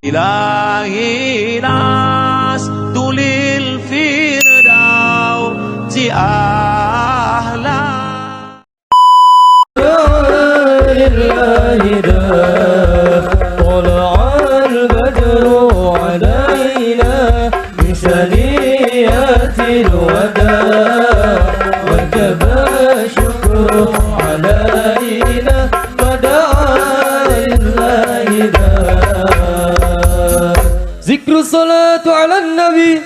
إلهي نسجد للفردوس أعلى. لله طلع البدر علينا من ثنيات الوداع وجب الشكر علينا فدعا لله ذكر الصلاة على النبي.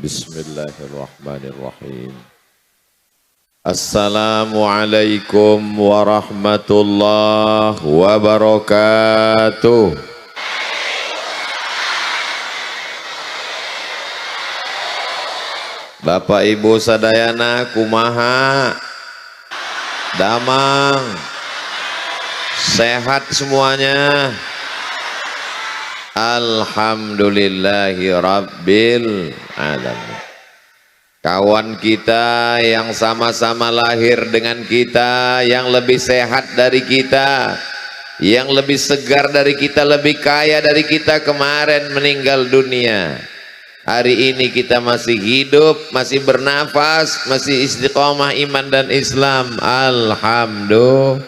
بسم الله الرحمن الرحيم. Assalamualaikum warahmatullahi wabarakatuh. Bapak Ibu sadayana kumaha? Damang. Sehat semuanya? Alhamdulillahi rabbil alamin. Kawan kita yang sama-sama lahir dengan kita, yang lebih sehat dari kita, yang lebih segar dari kita, lebih kaya dari kita, kemarin meninggal dunia. Hari ini kita masih hidup, masih bernafas, masih istiqomah iman dan Islam. Alhamdulillah.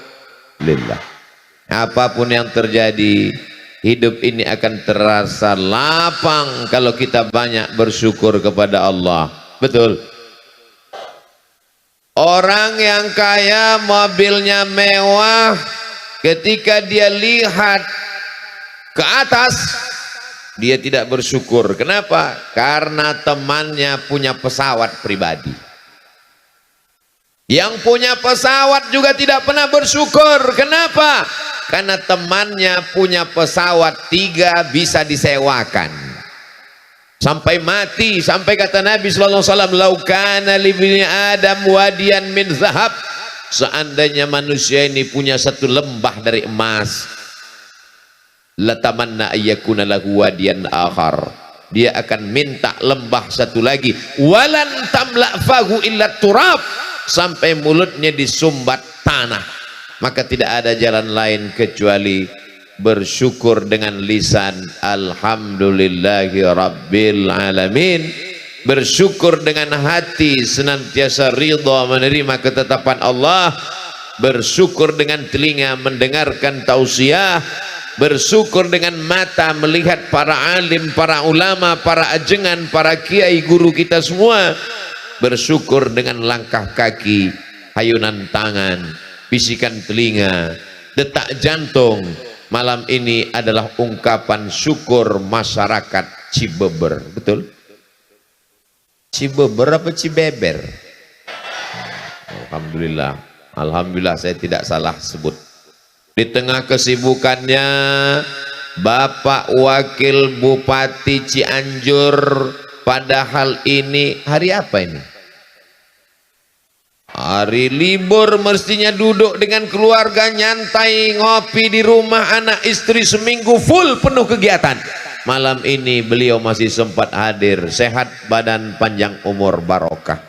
Apapun yang terjadi, hidup ini akan terasa lapang kalau kita banyak bersyukur kepada Allah. Betul. Orang yang kaya, mobilnya mewah, ketika dia lihat ke atas, dia tidak bersyukur. Kenapa? Karena temannya punya pesawat pribadi. Yang punya pesawat juga tidak pernah bersyukur. Kenapa? Karena temannya punya pesawat 3 bisa disewakan sampai mati. Sampai kata Nabi sallallahu alaihi wasallam, laukana libni adam wadiyan min zahab, seandainya manusia ini punya satu lembah dari emas, latamanna ayyakuna lahu wadiyan akhar, dia akan minta lembah satu lagi. Walan tamla fahu illa turab, sampai mulutnya disumbat tanah. Maka tidak ada jalan lain kecuali bersyukur dengan lisan alhamdulillahi rabbil alamin, bersyukur dengan hati senantiasa ridha menerima ketetapan Allah, bersyukur dengan telinga mendengarkan tausiah, bersyukur dengan mata melihat para alim, para ulama, para ajengan, para kiai guru kita semua, bersyukur dengan langkah kaki, hayunan tangan, bisikan telinga, detak jantung. Malam ini adalah ungkapan syukur masyarakat Cibeber. Betul? Cibeber apa Cibeber? Alhamdulillah. Alhamdulillah saya tidak salah sebut. Di tengah kesibukannya, Bapak Wakil Bupati Cianjur, padahal ini hari apa ini? Hari libur, mestinya duduk dengan keluarga, nyantai, ngopi di rumah anak istri, seminggu full penuh kegiatan. Malam ini beliau masih sempat hadir, sehat badan, panjang umur, barokah.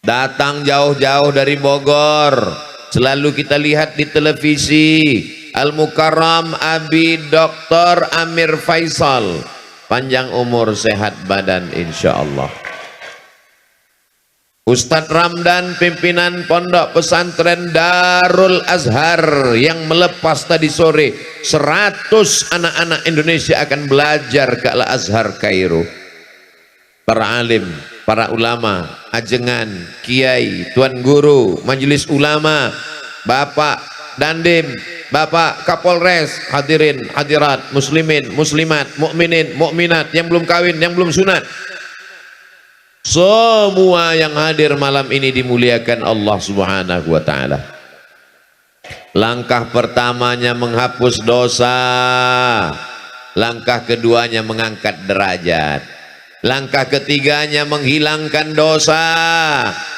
Datang jauh-jauh dari Bogor, selalu kita lihat di televisi. Al-Mukarram Abi Dr. Amir Faisal, panjang umur, sehat badan insyaallah. Ustadz Ramdan, pimpinan pondok pesantren Darul Azhar, yang melepas tadi sore 100 anak-anak Indonesia akan belajar ke Al-Azhar Kairo. Para alim, para ulama, ajengan, kiai, tuan guru, majelis ulama, Bapak Dandim, Bapak Kapolres, hadirin, hadirat, muslimin, muslimat, mukminin, mukminat, yang belum kawin, yang belum sunat, semua yang hadir malam ini dimuliakan Allah Subhanahu wa ta'ala. Langkah pertamanya menghapus dosa, langkah keduanya mengangkat derajat, langkah ketiganya menghilangkan dosa,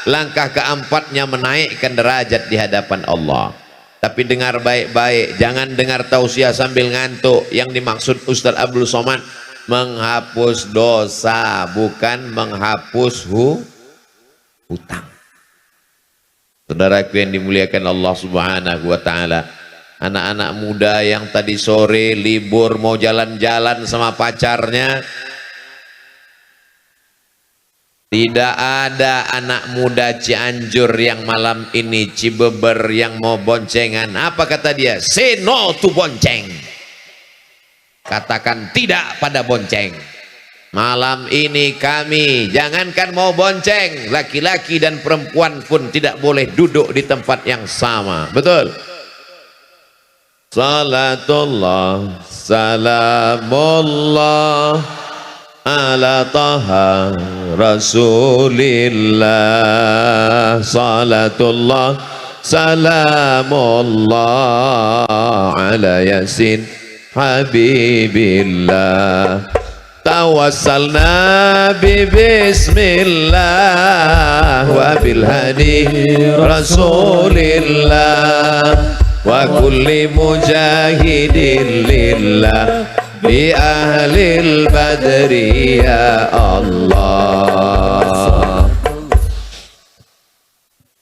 langkah keempatnya menaikkan derajat di hadapan Allah. Tapi dengar baik-baik, jangan dengar tausiah sambil ngantuk. Yang dimaksud Ustaz Abdul Somad menghapus dosa, bukan menghapus hutang. Saudaraku yang dimuliakan Allah Subhanahu wa ta'ala, Anak-anak muda yang tadi sore libur mau jalan-jalan sama pacarnya, tidak ada anak muda Cianjur yang malam ini Cibeber yang mau boncengan. Apa kata dia? Say no to bonceng. Katakan tidak pada bonceng. Malam ini kami jangankan mau bonceng, laki-laki dan perempuan pun tidak boleh duduk di tempat yang sama. Betul? Salatullah salamullah ala taha rasulillah. Salatullah salamullah ala yasin habibillah. Tawassalna bi bismillah wa bil hadi rasulillah wa kulli mujahidin lillah bi ahlil badri ya Allah.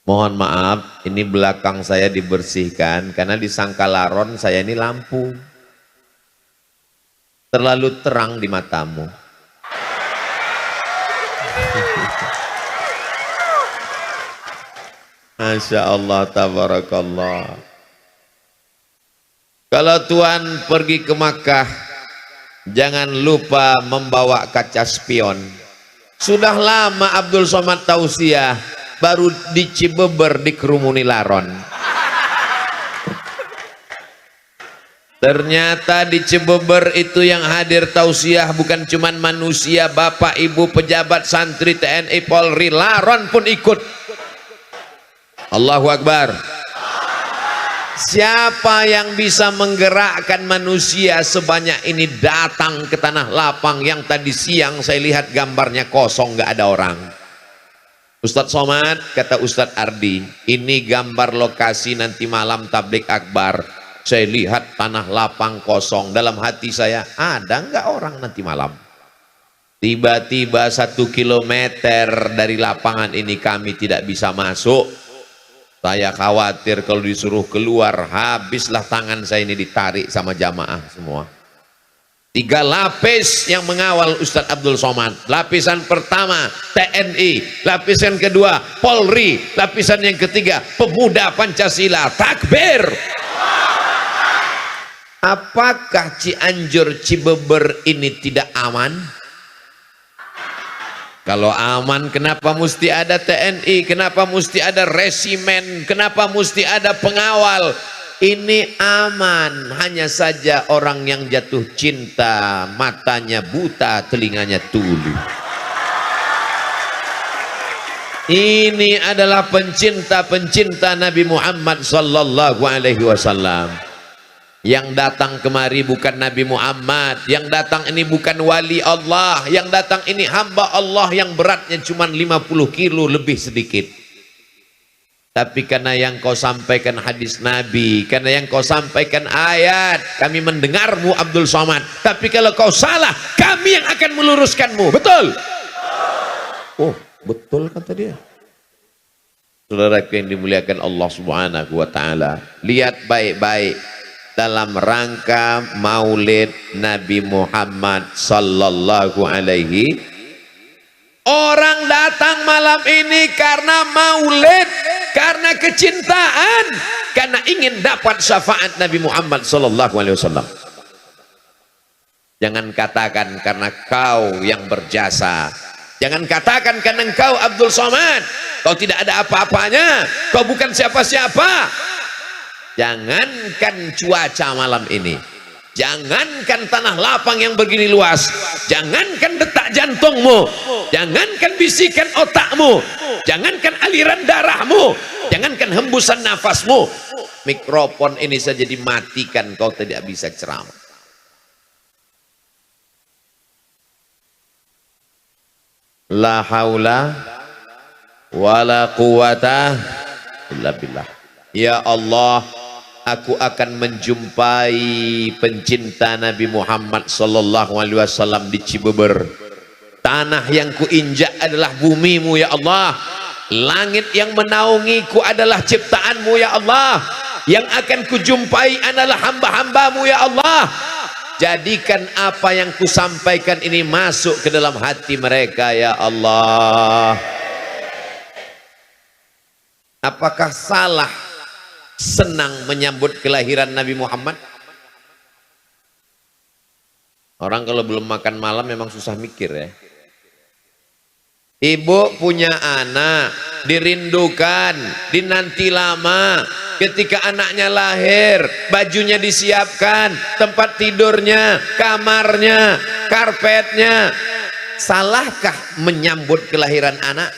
Mohon maaf, ini belakang saya dibersihkan karena di Sangkalaron saya ini lampu terlalu terang di matamu. Masya Allah, tabarakallah. Kalau Tuhan pergi ke Makkah, jangan lupa membawa kaca spion. Sudah lama Abdul Somad tausiah, baru di Cibeber dikerumuni laron. Ternyata di Cibeber itu yang hadir tausiah bukan cuman manusia, bapak, ibu, pejabat, santri, TNI, Polri, laron pun ikut. Allahu Akbar. Siapa yang bisa menggerakkan manusia sebanyak ini datang ke tanah lapang yang tadi siang saya lihat gambarnya kosong, nggak ada orang. Ustadz Somad, kata Ustadz Ardi, ini gambar lokasi nanti malam tablik akbar. Saya lihat tanah lapang kosong, dalam hati saya, ada nggak orang nanti malam? Tiba-tiba 1 kilometer dari lapangan ini kami tidak bisa masuk. Saya khawatir kalau disuruh keluar, habislah tangan saya ini ditarik sama jamaah semua. 3 lapis yang mengawal Ustadz Abdul Somad. Lapisan pertama TNI, lapisan kedua Polri, lapisan yang ketiga pemuda Pancasila. Takbir! Apakah Cianjur Cibeber ini tidak aman? Kalau aman, kenapa mesti ada TNI? Kenapa mesti ada resimen? Kenapa mesti ada pengawal? Ini aman, hanya saja orang yang jatuh cinta, matanya buta, telinganya tuli. Ini adalah pencinta-pencinta Nabi Muhammad sallallahu alaihi wasallam. Yang datang kemari bukan Nabi Muhammad, yang datang ini bukan wali Allah, yang datang ini hamba Allah yang beratnya cuma 50 kilo lebih sedikit. Tapi karena yang kau sampaikan hadis Nabi, karena yang kau sampaikan ayat, kami mendengarmu Abdul Somad. Tapi kalau kau salah, kami yang akan meluruskanmu. Betul? Oh, betul kata dia. Saudaraku yang dimuliakan Allah Subhanahu wa taala, lihat baik-baik. Dalam rangka maulid Nabi Muhammad sallallahu alaihi, orang datang malam ini karena maulid, karena kecintaan, karena ingin dapat syafaat Nabi Muhammad sallallahu alaihi wasallam. Jangan katakan karena kau yang berjasa, jangan katakan karena engkau Abdul Somad, kau tidak ada apa-apanya, kau bukan siapa-siapa. Jangankan cuaca malam ini, jangankan tanah lapang yang begini luas, jangankan detak jantungmu, jangankan bisikan otakmu, jangankan aliran darahmu, jangankan hembusan nafasmu, mikrofon ini saja dimatikan, kau tidak bisa ceramah. La haula wala quwata illa billah. Ya Allah, aku akan menjumpai pencinta Nabi Muhammad sallallahu alaihi wasallam di Cibeber. Tanah yang kuinjak adalah bumimu ya Allah. Langit yang menaungiku adalah ciptaanmu ya Allah. yang akan kujumpai adalah hamba-hambamu ya Allah. Jadikan apa yang kusampaikan ini masuk ke dalam hati mereka ya Allah. Apakah salah senang menyambut kelahiran Nabi Muhammad? Orang kalau belum makan malam memang susah mikir ya. Ibu punya anak, dirindukan, dinanti lama. Ketika anaknya lahir, bajunya disiapkan, tempat tidurnya, kamarnya, karpetnya. Salahkah menyambut kelahiran anak?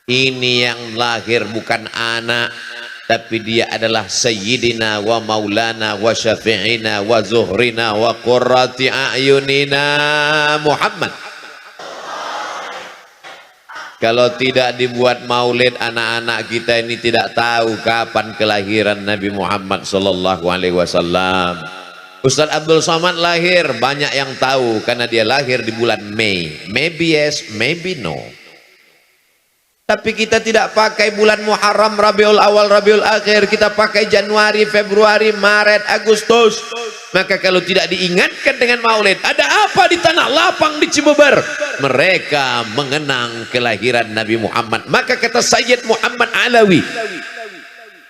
Ini yang lahir bukan anak, tapi dia adalah sayyidina wa maulana wa syafi'ina wa zuhrina wa qurrati a'yunina Muhammad. Kalau tidak dibuat maulid, anak-anak kita ini tidak tahu kapan kelahiran Nabi Muhammad sallallahu alaihi wasallam. Ustaz Abdul Somad lahir, banyak yang tahu karena dia lahir di bulan Mei. Maybe yes, maybe no. Tapi kita tidak pakai bulan Muharram, Rabiul Awal, Rabiul Akhir. Kita pakai Januari, Februari, Maret, Agustus. Maka kalau tidak diingatkan dengan maulid, ada apa di tanah lapang di Cibeber? Mereka mengenang kelahiran Nabi Muhammad. Maka kata Sayyid Muhammad Alawi,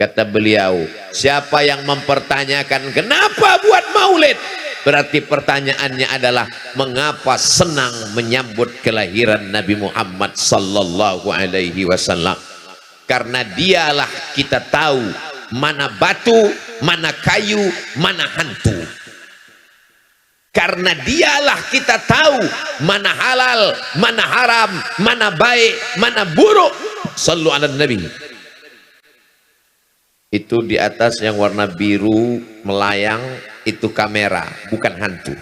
kata beliau, siapa yang mempertanyakan kenapa buat maulid, berarti pertanyaannya adalah mengapa senang menyambut kelahiran Nabi Muhammad sallallahu alaihi wasallam. Karena dialah kita tahu mana batu, mana kayu, mana hantu. Karena dialah kita tahu mana halal, mana haram, mana baik, mana buruk. Sallu ala Nabi. Itu di atas yang warna biru melayang, itu kamera, bukan hantu.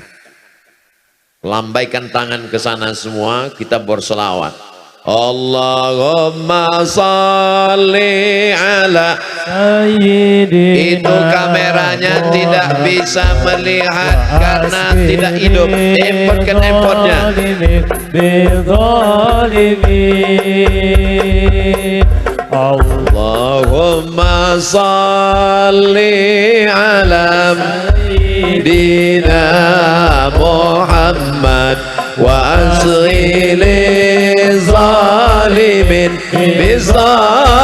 Lambaikan tangan ke sana semua, kita berselawat. Allahumma salli ala Sayyidina. Itu kameranya tidak bisa melihat karena tidak hidup. Impotkan impotnya. Allahumma salli ala Sayyidina Muhammad wa asghili zalimin bizalimin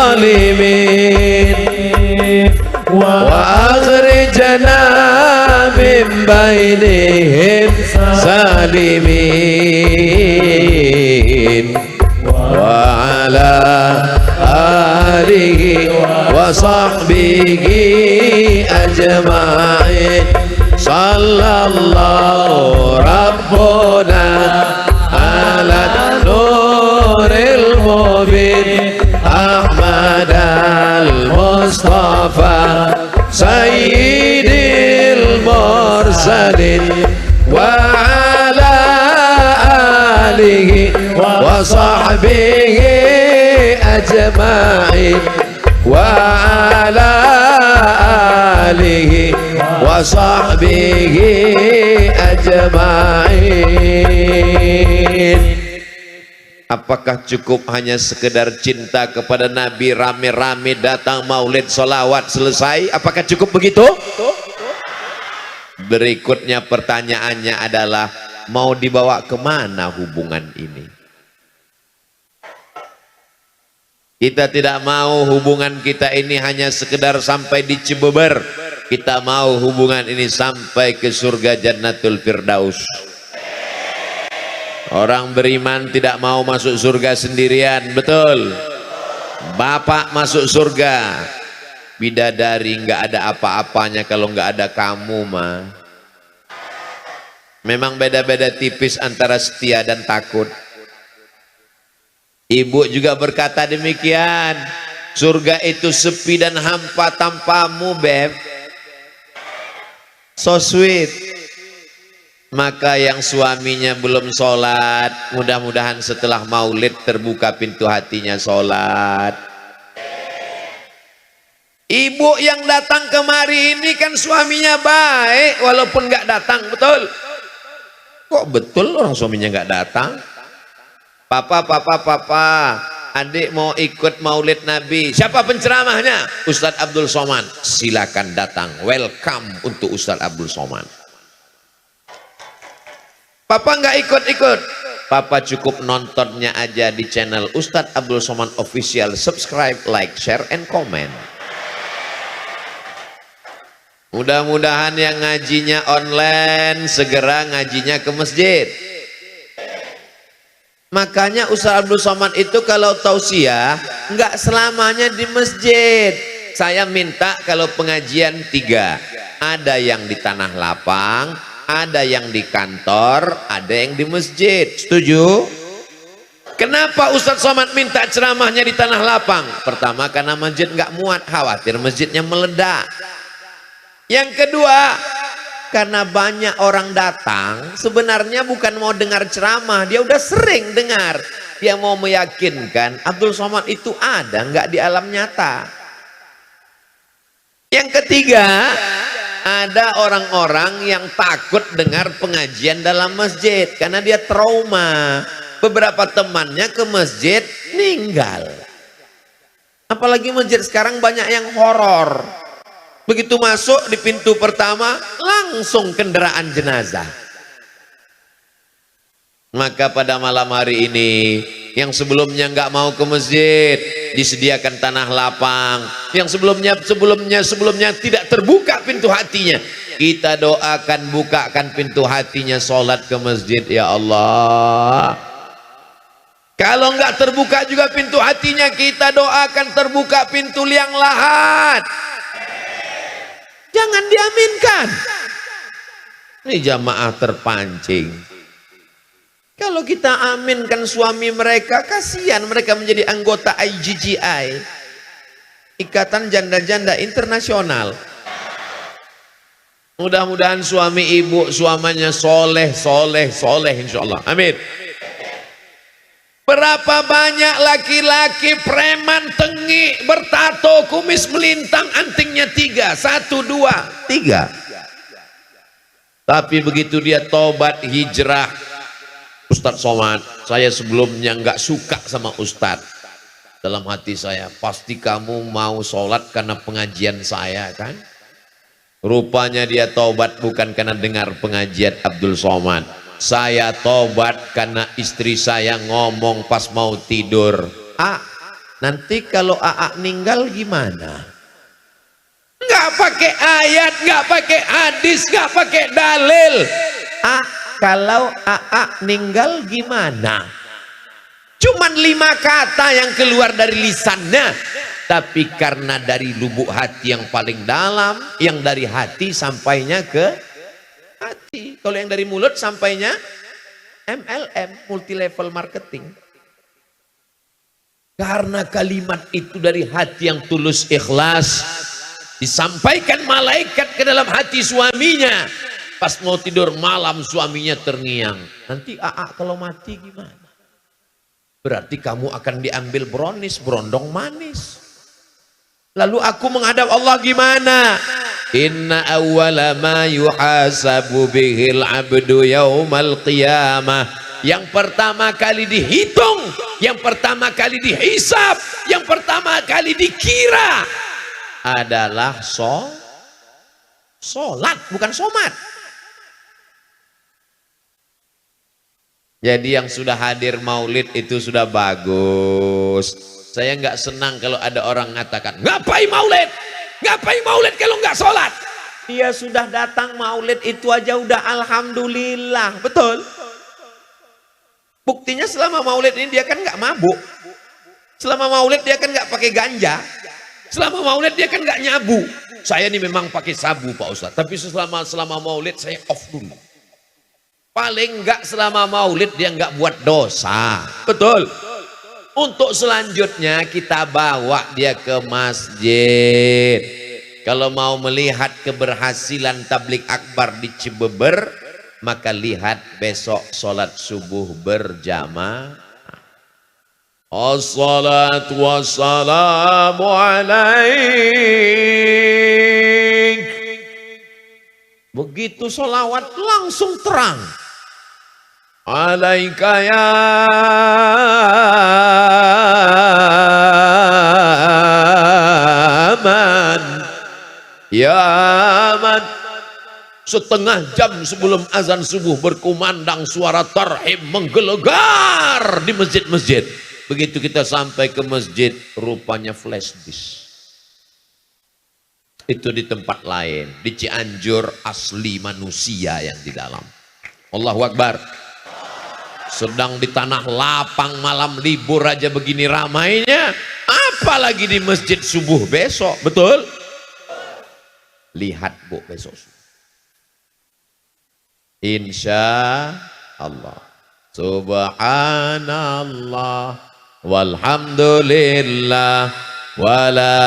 wa akhrijna min bainihim salimin wa ala alihi wa sahbihi ajma'in. Sallallahu Rabbuna ala nuril mubin Ahmad al-Mustafa Sayyidil Mursalin wa ala alihi wa sahbihi ajma'in wa ala alihi wa sahbihi ajma'in. Apakah cukup hanya sekedar cinta kepada Nabi, rame-rame datang maulid, solawat, selesai? Apakah cukup begitu? Berikutnya pertanyaannya adalah, mau dibawa kemana hubungan ini? Kita tidak mau hubungan kita ini hanya sekedar sampai di Cibeber. Kita mau hubungan ini sampai ke surga Jannatul Firdaus. Orang beriman tidak mau masuk surga sendirian, betul? Bapak masuk surga, bidadari nggak ada apa-apanya kalau nggak ada kamu mah. Memang beda-beda tipis antara setia dan takut. Ibu juga berkata demikian. Surga itu sepi dan hampa tanpamu, Beb. So sweet. Maka yang suaminya belum sholat, mudah-mudahan setelah maulid terbuka pintu hatinya sholat. Ibu yang datang kemari ini kan suaminya baik, walaupun nggak datang, betul? Kok betul orang suaminya nggak datang? Papa, adik mau ikut maulid Nabi, siapa penceramahnya? Ustadz Abdul Somad. Silakan datang, welcome untuk Ustadz Abdul Somad. Papa nggak ikut-ikut, Papa cukup nontonnya aja di channel Ustadz Abdul Somad Official. Subscribe, like, share, and comment. Mudah-mudahan yang ngajinya online segera ngajinya ke masjid. Makanya Ustadz Abdul Somad itu kalau tausiah nggak selamanya di masjid. Saya minta kalau pengajian 3, ada yang di tanah lapang, ada yang di kantor, ada yang di masjid. Setuju? Kenapa Ustadz Somad minta ceramahnya di tanah lapang? Pertama karena masjid nggak muat, khawatir masjidnya meledak. Yang kedua, karena banyak orang datang sebenarnya bukan mau dengar ceramah, dia udah sering dengar, dia mau meyakinkan Abdul Somad itu ada nggak di alam nyata. Yang ketiga, ada orang-orang yang takut dengar pengajian dalam masjid karena dia trauma, beberapa temannya ke masjid meninggal. Apalagi masjid sekarang banyak yang horor. Begitu masuk di pintu pertama langsung kendaraan jenazah. Maka pada malam hari ini, yang sebelumnya nggak mau ke masjid disediakan tanah lapang, yang sebelumnya tidak terbuka pintu hatinya, kita doakan bukakan pintu hatinya, sholat ke masjid ya Allah. Kalau nggak terbuka juga pintu hatinya, kita doakan terbuka pintu liang lahat. Jangan diaminkan. Ini jamaah terpancing. Kalau kita aminkan suami mereka, kasihan mereka menjadi anggota IGGI, Ikatan Janda-Janda Internasional. Mudah-mudahan suami ibu suaminya soleh insya Allah. Amin. Berapa banyak laki-laki preman tengik bertato kumis melintang antingnya 3, 1, 2, 3. Tapi begitu dia tobat hijrah, Ustadz Somad, saya sebelumnya nggak suka sama Ustadz. Dalam hati saya, pasti kamu mau sholat karena pengajian saya kan? Rupanya dia tobat bukan karena dengar pengajian Abdul Somad. Saya tobat karena istri saya ngomong pas mau tidur, nanti kalau AA meninggal gimana? Nggak pakai ayat, nggak pakai hadis, nggak pakai dalil. Kalau AA meninggal gimana? Cuman 5 kata yang keluar dari lisannya, tapi karena dari lubuk hati yang paling dalam, yang dari hati sampainya ke hati. Kalau yang dari mulut sampainya MLM, multi level marketing. Karena kalimat itu dari hati yang tulus ikhlas, disampaikan malaikat ke dalam hati suaminya. Pas mau tidur malam suaminya terngiang, nanti AA kalau mati gimana? Berarti kamu akan diambil brownies, berondong manis. Lalu aku menghadap Allah gimana? Inna awwala ma yuhasabu bihil abdu yaumal qiyamah. Yang pertama kali dihitung, yang pertama kali dihisab, yang pertama kali dikira adalah sholat, bukan somat. Jadi yang sudah hadir maulid itu sudah bagus. Saya nggak senang kalau ada orang mengatakan, ngapain maulid? Ngapain maulid kalau nggak sholat? Dia sudah datang maulid itu aja udah alhamdulillah. Betul? Buktinya selama maulid ini dia kan nggak mabuk. Selama maulid dia kan nggak pakai ganja. Selama maulid dia kan nggak nyabu. Saya ini memang pakai sabu Pak Ustadz. Tapi selama maulid saya off dulu. Paling nggak selama maulid dia nggak buat dosa. Betul? Untuk selanjutnya kita bawa dia ke masjid. Kalau mau melihat keberhasilan tablik akbar di Cibeber, maka lihat besok sholat subuh berjamaah. Assalatu wassalamu alaik. Begitu sholawat langsung terang. Alaika ya Ya man. Setengah jam sebelum azan subuh berkumandang suara tarhim menggelegar di masjid-masjid. Begitu kita sampai ke masjid, rupanya flash disk. Itu di tempat lain, di Cianjur asli manusia yang di dalam. Allahu Akbar. Sedang di tanah lapang malam libur aja begini ramainya, apalagi di masjid subuh besok, betul? Lihat Bu besok. Insya Allah. Subhanallah walhamdulillah wala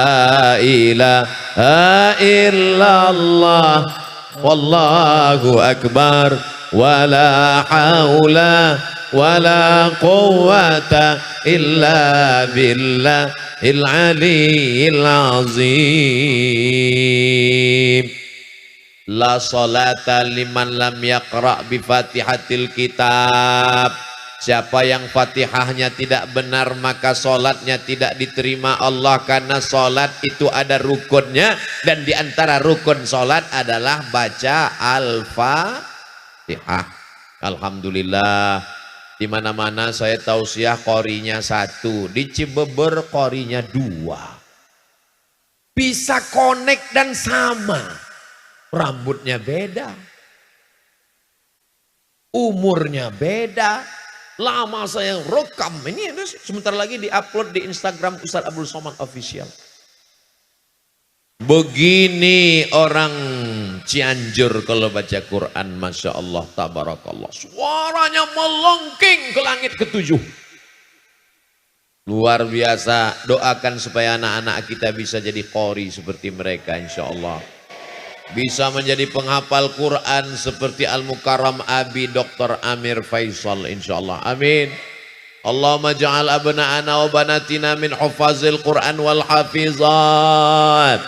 ilaha illallah wallahu akbar wala haula wala quwwata illa billahil aliyyil azim. La salata liman lam yaqra' bi fatihatil kitab. Siapa yang fatihahnya tidak benar maka solatnya tidak diterima Allah, karena solat itu ada rukunnya, dan diantara rukun solat adalah baca al-fatihah. Alhamdulillah, di mana-mana saya tausiah qorinya 1, di Cibeber qorinya 2. Bisa connect dan sama. Rambutnya beda, umurnya beda, lama saya rekam. Ini sebentar lagi diupload di Instagram Ustadz Abdul Somad Official. Begini orang Cianjur kalau baca Quran, Masya Allah, tabarakallah, suaranya melengking ke langit ke-7. Luar biasa. Doakan supaya anak-anak kita bisa jadi qori seperti mereka, insya Allah. Bisa menjadi penghafal Quran seperti Al-Mukarram Abi Dr. Amir Faisal, insyaallah. Amin. Allahumma ja'al abna'ana wa banatina min hufazil Quran wal hafizat.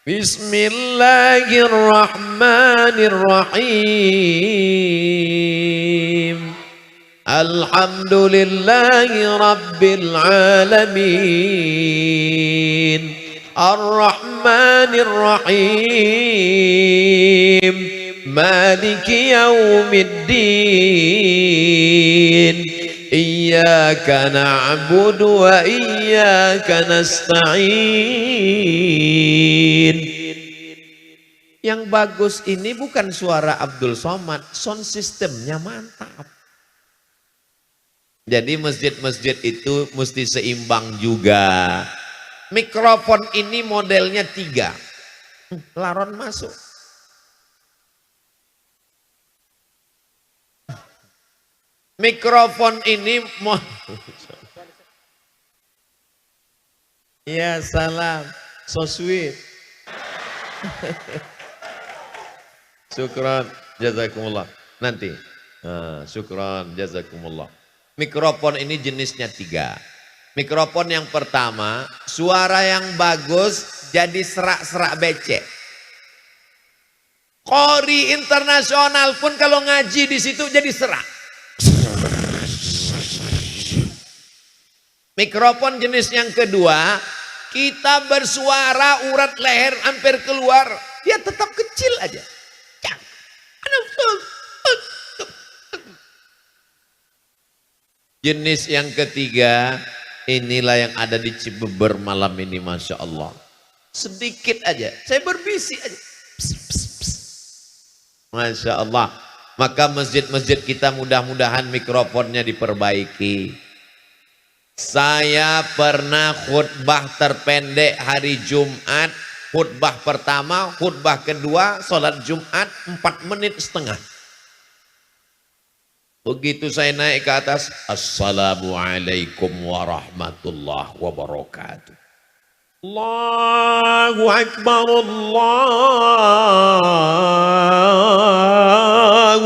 Bismillahirrahmanirrahim. Alhamdulillahi rabbil alamin. Ar-Rahmanir Rahim, Maliki Yaumiddin, Iyyaka na'budu wa iyyaka nasta'in. Yang bagus ini bukan suara Abdul Somad, sound systemnya mantap. Jadi masjid-masjid itu mesti seimbang juga. Mikrofon ini modelnya 3. Laron masuk. Mikrofon ini ya salam, so sweet. Syukran, jazakumullah. Nanti. Syukran, jazakumullah. Mikrofon ini jenisnya 3. Mikrofon yang pertama, suara yang bagus jadi serak-serak becek. Qori internasional pun kalau ngaji di situ jadi serak. Mikrofon jenis yang kedua, kita bersuara urat leher hampir keluar, dia tetap kecil aja. Jenis yang ketiga, inilah yang ada di Cibeber malam ini, Masya Allah. Sedikit aja, saya berbisik aja. Pss, pss, pss. Masya Allah. Maka masjid-masjid kita mudah-mudahan mikrofonnya diperbaiki. Saya pernah khutbah terpendek hari Jumat. Khutbah pertama, khutbah kedua, sholat Jumat 4,5 menit. Begitu saya naik ke atas, Assalamualaikum warahmatullahi wabarakatuh. Allahu Akbar, Allahu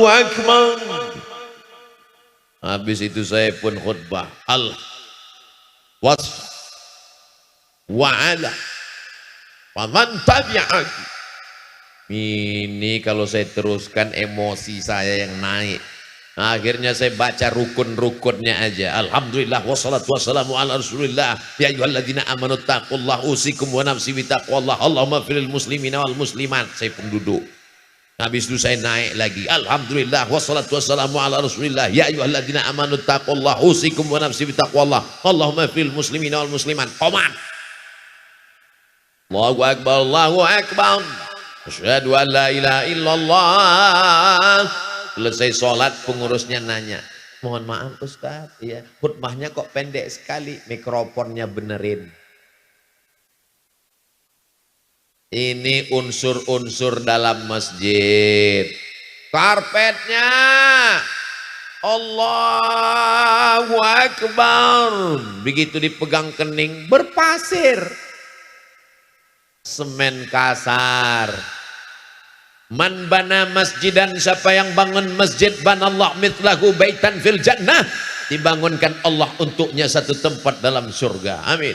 Akbar. Habis itu saya pun khutbah. Al-wasf wa'ala faman tabi'aki. Ini kalau saya teruskan emosi saya yang naik. Akhirnya saya baca rukun-rukunnya aja. Alhamdulillah wassalatu wassalamu ala Rasulillah. Ya ayyuhalladzina amanu taqullaha usikum wa nafsi bittaqwallah. Allahumma firil muslimina wal muslimat. Saya pun duduk. Habis itu saya naik lagi. Alhamdulillah wassalatu wassalamu ala Rasulillah. Ya ayyuhalladzina amanu taqullaha usikum wa nafsi bittaqwallah. Allahumma firil muslimina wal muslimat. Qomat. Allahu akbar, Allahu akbar. Asyhadu an la ilaha illallah. Selesai sholat pengurusnya nanya, mohon maaf Ustaz, ya, khutbahnya kok pendek sekali, mikrofonnya benerin. Ini unsur-unsur dalam masjid. Karpetnya Allahu Akbar, begitu dipegang kening berpasir, semen kasar. Man bana masjidan, siapa yang bangun masjid, banallah mithlahu baitan fil jannah, dibangunkan Allah untuknya satu tempat dalam surga. Amin.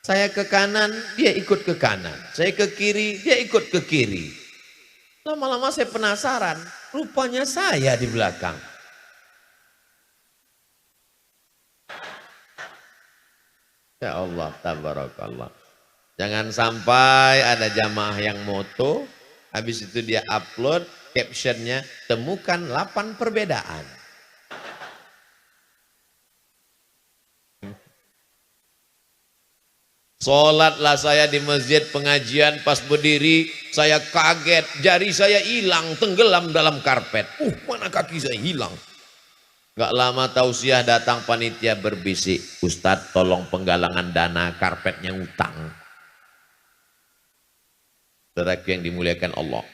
Saya ke kanan, dia ikut ke kanan. Saya ke kiri, dia ikut ke kiri. Lama-lama saya penasaran, rupanya saya di belakang. Ya Allah, tabarakallah. Jangan sampai ada jamaah yang moto, habis itu dia upload captionnya, temukan 8 perbedaan. Sholatlah saya di masjid pengajian, pas berdiri saya kaget, jari saya hilang, tenggelam dalam karpet. Mana kaki saya hilang. Gak lama tausiah datang panitia berbisik, Ustadz tolong penggalangan dana, karpetnya utang. Saudaraku yang dimuliakan Allah,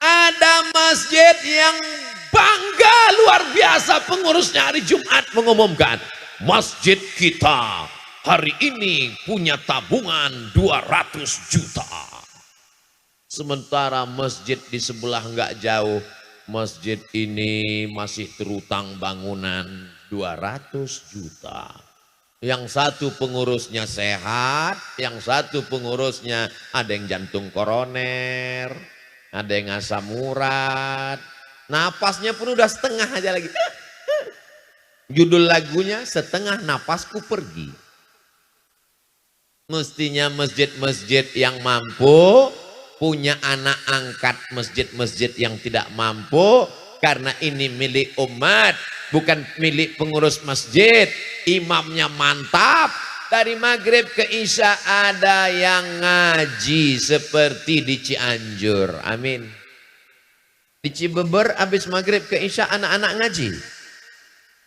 ada masjid yang bangga luar biasa, pengurusnya hari Jumat mengumumkan, masjid kita hari ini punya tabungan 200 juta. Sementara masjid di sebelah nggak jauh, masjid ini masih terutang bangunan 200 juta. Yang satu pengurusnya sehat, yang satu pengurusnya ada yang jantung koroner, ada yang asam urat, napasnya pun udah setengah aja lagi. Judul lagunya Setengah Napasku Pergi. Mestinya masjid-masjid yang mampu punya anak angkat masjid-masjid yang tidak mampu, karena ini milik umat, bukan milik pengurus masjid. Imamnya mantap, dari maghrib ke isya ada yang ngaji seperti di Cianjur. Amin. Di Cibeber habis maghrib ke isya anak-anak ngaji.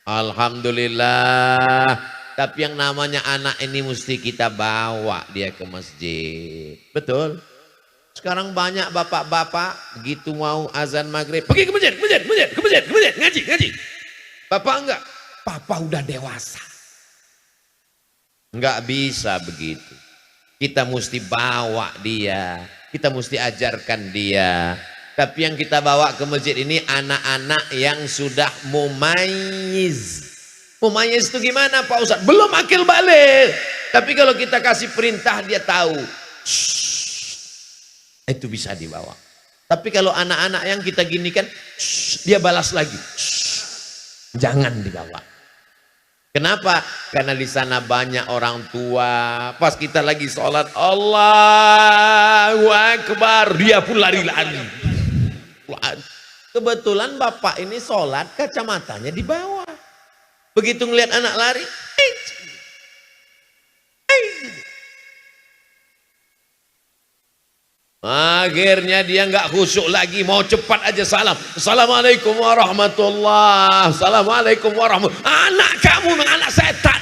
Alhamdulillah. Tapi yang namanya anak ini mesti kita bawa dia ke masjid. Betul. Sekarang banyak bapak-bapak begitu mau azan maghrib, pergi ke masjid, ngaji. Bapak enggak, papa udah dewasa. Enggak bisa begitu. Kita mesti bawa dia, kita mesti ajarkan dia. Tapi yang kita bawa ke masjid ini anak-anak yang sudah mumayyiz. Mumayyiz itu gimana Pak Ustadz? Belum akil balik. Tapi kalau kita kasih perintah dia tahu. Itu bisa dibawa. Tapi kalau anak-anak yang kita ginikan, dia balas lagi. Jangan dibawa. Kenapa? Karena di sana banyak orang tua. Pas kita lagi sholat, Allahu Akbar, dia pun lari-lari. Kebetulan bapak ini sholat, kacamatanya di bawah. Begitu ngelihat anak lari, akhirnya dia nggak khusyuk lagi, mau cepat aja salam. Assalamualaikum warahmatullahi, assalamualaikum warahmatullahi. Anak kamu, anak setan.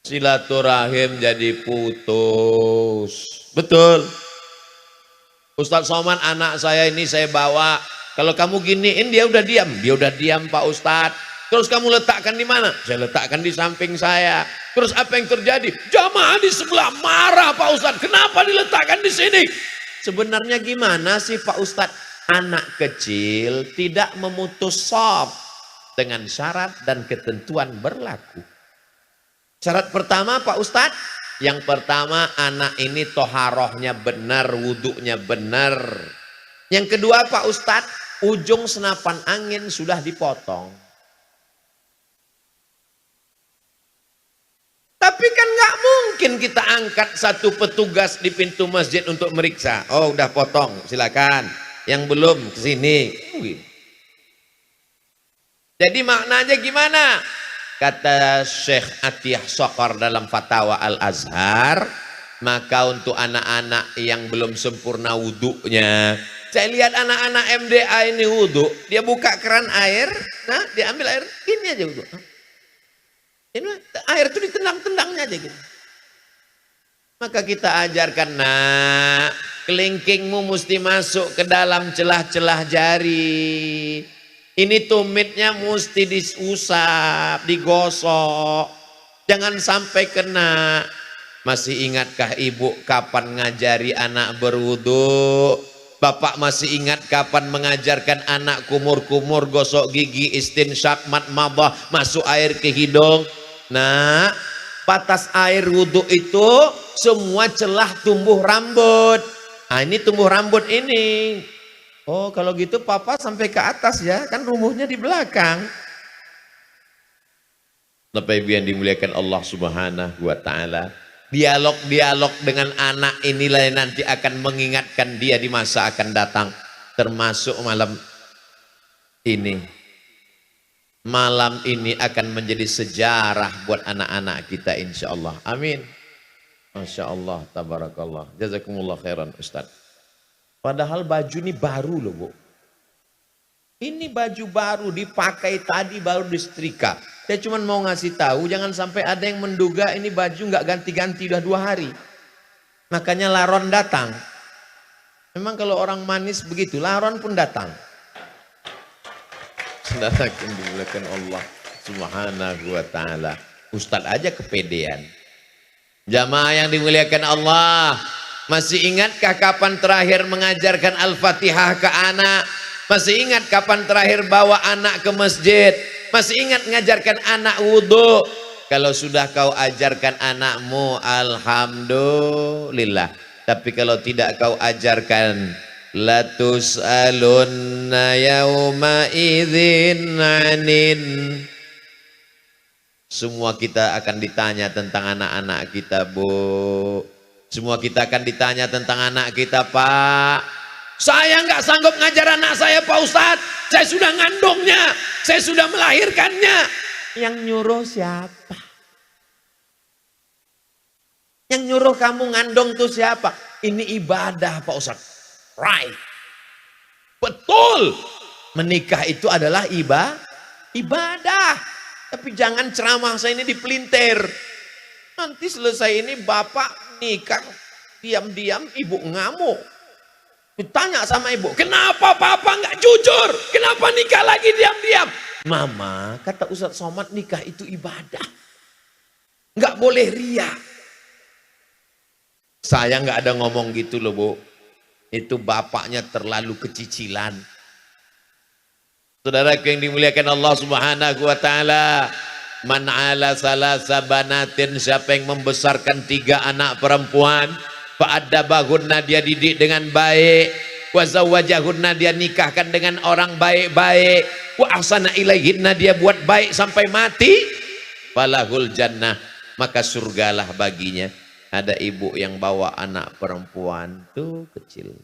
Silaturahim jadi putus. Betul. Ustadz Somad, anak saya ini saya bawa. Kalau kamu giniin dia udah diam Pak Ustadz. Terus kamu letakkan di mana? Saya letakkan di samping saya. Terus apa yang terjadi? Jamaah di sebelah marah Pak Ustadz. Kenapa diletakkan di sini? Sebenarnya gimana sih Pak Ustadz? Anak kecil tidak memutus shop dengan syarat dan ketentuan berlaku. Syarat pertama Pak Ustadz, yang pertama anak ini toharohnya benar, wudhunya benar. Yang kedua Pak Ustadz, ujung senapan angin sudah dipotong. Tapi kan nggak mungkin kita angkat satu petugas di pintu masjid untuk meriksa. Oh udah potong, silakan. Yang belum ke sini. Jadi maknanya gimana? Kata Syekh Atiyah Sokor dalam Fatwa Al-Azhar, maka untuk anak-anak yang belum sempurna wudhunya, saya lihat anak-anak MDA ini wudhu, dia buka keran air, nah dia ambil air, ini aja wudhu. Ini air itu ditendang-tendangnya aja gitu. Maka kita ajarkan, nak, kelingkingmu mesti masuk ke dalam celah-celah jari. Ini tumitnya mesti diusap, digosok. Jangan sampai kena. Masih ingatkah ibu kapan ngajari anak berwudu? Bapak masih ingat kapan mengajarkan anak kumur-kumur gosok gigi, istinsyak, madmadah, masuk air ke hidung? Nah, batas air wudu itu semua celah tumbuh rambut. Nah, ini tumbuh rambut ini. Oh, kalau gitu papa sampai ke atas ya, kan rumahnya di belakang. Bapak Ibu yang dimuliakan Allah Subhanahu wa taala, dialog-dialog dengan anak inilah yang nanti akan mengingatkan dia di masa akan datang, termasuk malam ini. Malam ini akan menjadi sejarah buat anak-anak kita insyaallah. Amin. Masya Allah, tabarakallah. Jazakumullah khairan Ustaz. Padahal baju ini baru loh Bu. Ini baju baru dipakai tadi baru disetrika. Saya cuma mau ngasih tahu jangan sampai ada yang menduga ini baju nggak ganti-ganti udah 2 hari. Makanya laron datang. Memang kalau orang manis begitu, laron pun datang. Saudara yang dimuliakan Allah Subhanahu wa taala. Ustaz aja kepedean. Jamaah yang dimuliakan Allah, masih ingatkah kapan terakhir mengajarkan Al-Fatihah ke anak? Masih ingat kapan terakhir bawa anak ke masjid? Masih ingat mengajarkan anak wudu? Kalau sudah kau ajarkan anakmu, alhamdulillah. Tapi kalau tidak kau ajarkan, la tus'alunna yauma idzin 'anin. Semua kita akan ditanya tentang anak-anak kita, Bu. Semua kita akan ditanya tentang anak kita, Pak. Saya nggak sanggup ngajar anak saya, Pak Ustadz. Saya sudah ngandungnya, saya sudah melahirkannya. Yang nyuruh siapa? Yang nyuruh kamu ngandung tuh siapa? Ini ibadah, Pak Ustadz. Right. Betul. Menikah itu adalah ibadah. Tapi jangan ceramah saya ini dipelintir. Nanti selesai ini bapak nikah, diam-diam ibu ngamuk. Ditanya sama ibu, kenapa papa nggak jujur? Kenapa nikah lagi diam-diam? Mama, kata Ustadz Somad, nikah itu ibadah. Nggak boleh ria. Saya nggak ada ngomong gitu loh Bu. Itu bapaknya terlalu kecicilan. Saudara yang dimuliakan Allah Subhanahu wa taala, man ala salasa banatin, siapa yang membesarkan 3 anak perempuan, fa'addabahunna, dia didik dengan baik, wa zawwajahunna, dia nikahkan dengan orang baik-baik, wa ahsana ilaihinna, dia buat baik sampai mati, falahul jannah, maka surgalah baginya. Ada ibu yang bawa anak perempuan tuh kecil,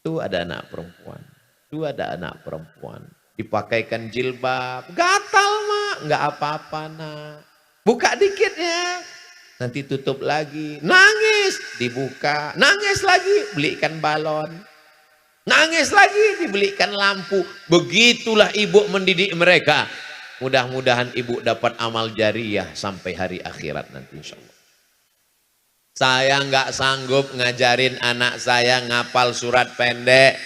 tuh ada anak perempuan, tuh ada anak perempuan, dipakaikan jilbab, gatal mak, nggak apa-apa nak, buka dikit ya, nanti tutup lagi, nangis, dibuka, nangis lagi, belikan balon, nangis lagi, dibelikan lampu. Begitulah ibu mendidik mereka. Mudah-mudahan ibu dapat amal jariah sampai hari akhirat nanti insyaallah. Saya nggak sanggup ngajarin anak saya ngapal surat pendek.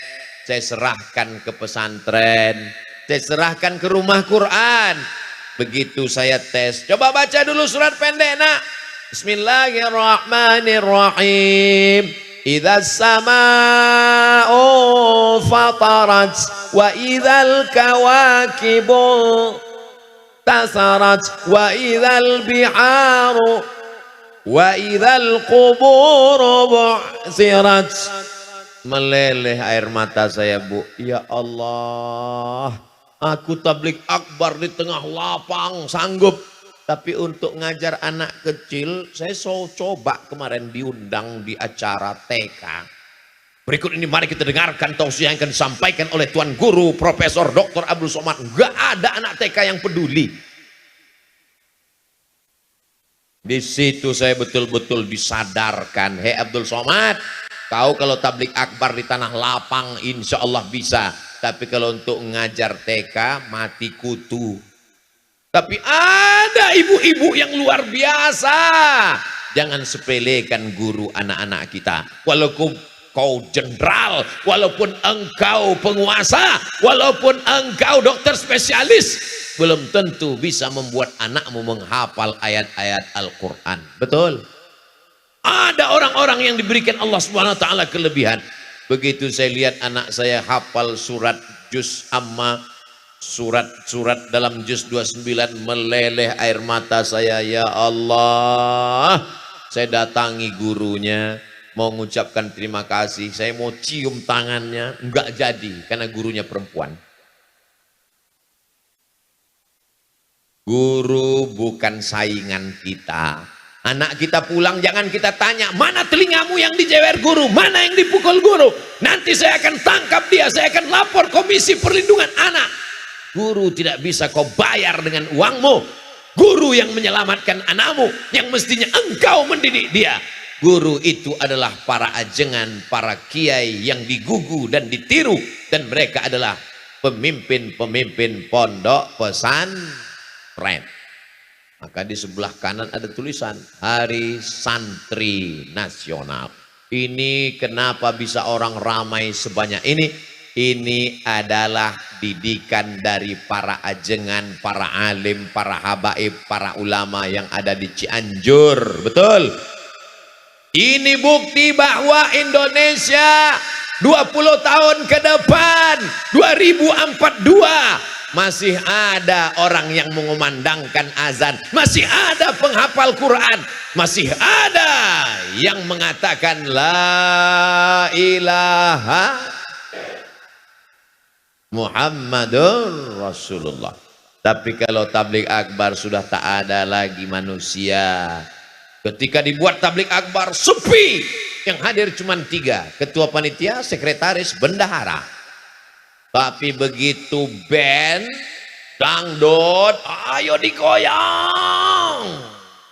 Saya serahkan ke pesantren, saya serahkan ke rumah Quran. Begitu saya tes, coba baca dulu surat pendek nak. Bismillahirrahmanirrahim. Idzas samaa'u fatarat wa idzal kawakibu tasarat wa idzal biharu wa idzal quburu bu'sirat meleleh air mata saya, Bu. Ya Allah, aku tablik akbar di tengah lapang sanggup, tapi untuk ngajar anak kecil saya coba kemarin diundang di acara TK. Berikut ini mari kita dengarkan tausiah yang akan disampaikan oleh Tuan Guru Profesor Dr. Abdul Somad. Enggak ada anak TK yang peduli. Di situ saya betul-betul disadarkan, hei Abdul Somad, kau kalau tablik akbar di tanah lapang insya Allah bisa, tapi kalau untuk ngajar TK mati kutu. Tapi ada ibu-ibu yang luar biasa. Jangan sepelekan guru anak-anak kita. Walaupun kau jenderal, walaupun engkau penguasa, walaupun engkau dokter spesialis, belum tentu bisa membuat anakmu menghafal ayat-ayat Al-Quran. Betul? Ada orang-orang yang diberikan Allah Subhanahu wa taala kelebihan. Begitu saya lihat anak saya hafal surat juz amma, surat-surat dalam juz 29, meleleh air mata saya. Ya Allah, saya datangi gurunya, mau mengucapkan terima kasih, saya mau cium tangannya, enggak jadi karena gurunya perempuan. Guru bukan saingan kita. Anak kita pulang jangan kita tanya, mana telingamu yang dijewer guru, mana yang dipukul guru. Nanti saya akan tangkap dia, saya akan lapor Komisi Perlindungan Anak. Guru tidak bisa kau bayar dengan uangmu. Guru yang menyelamatkan anakmu, yang mestinya engkau mendidik dia. Guru itu adalah para ajengan, para kiai yang digugu dan ditiru, dan mereka adalah pemimpin-pemimpin pondok pesantren. Maka di sebelah kanan ada tulisan Hari Santri Nasional. Ini kenapa bisa orang ramai sebanyak ini? Ini adalah didikan dari para ajengan, para alim, para habaib, para ulama yang ada di Cianjur. Betul? Ini bukti bahwa Indonesia 20 tahun ke depan, 2042, masih ada orang yang mengumandangkan azan, masih ada penghafal Quran, masih ada yang mengatakan la ilaha Muhammadur Rasulullah. Tapi kalau tablik akbar sudah tak ada lagi manusia. Ketika dibuat tablik akbar sepi, yang hadir cuma 3, ketua panitia, sekretaris, bendahara. Tapi begitu band dangdut, ayo digoyang,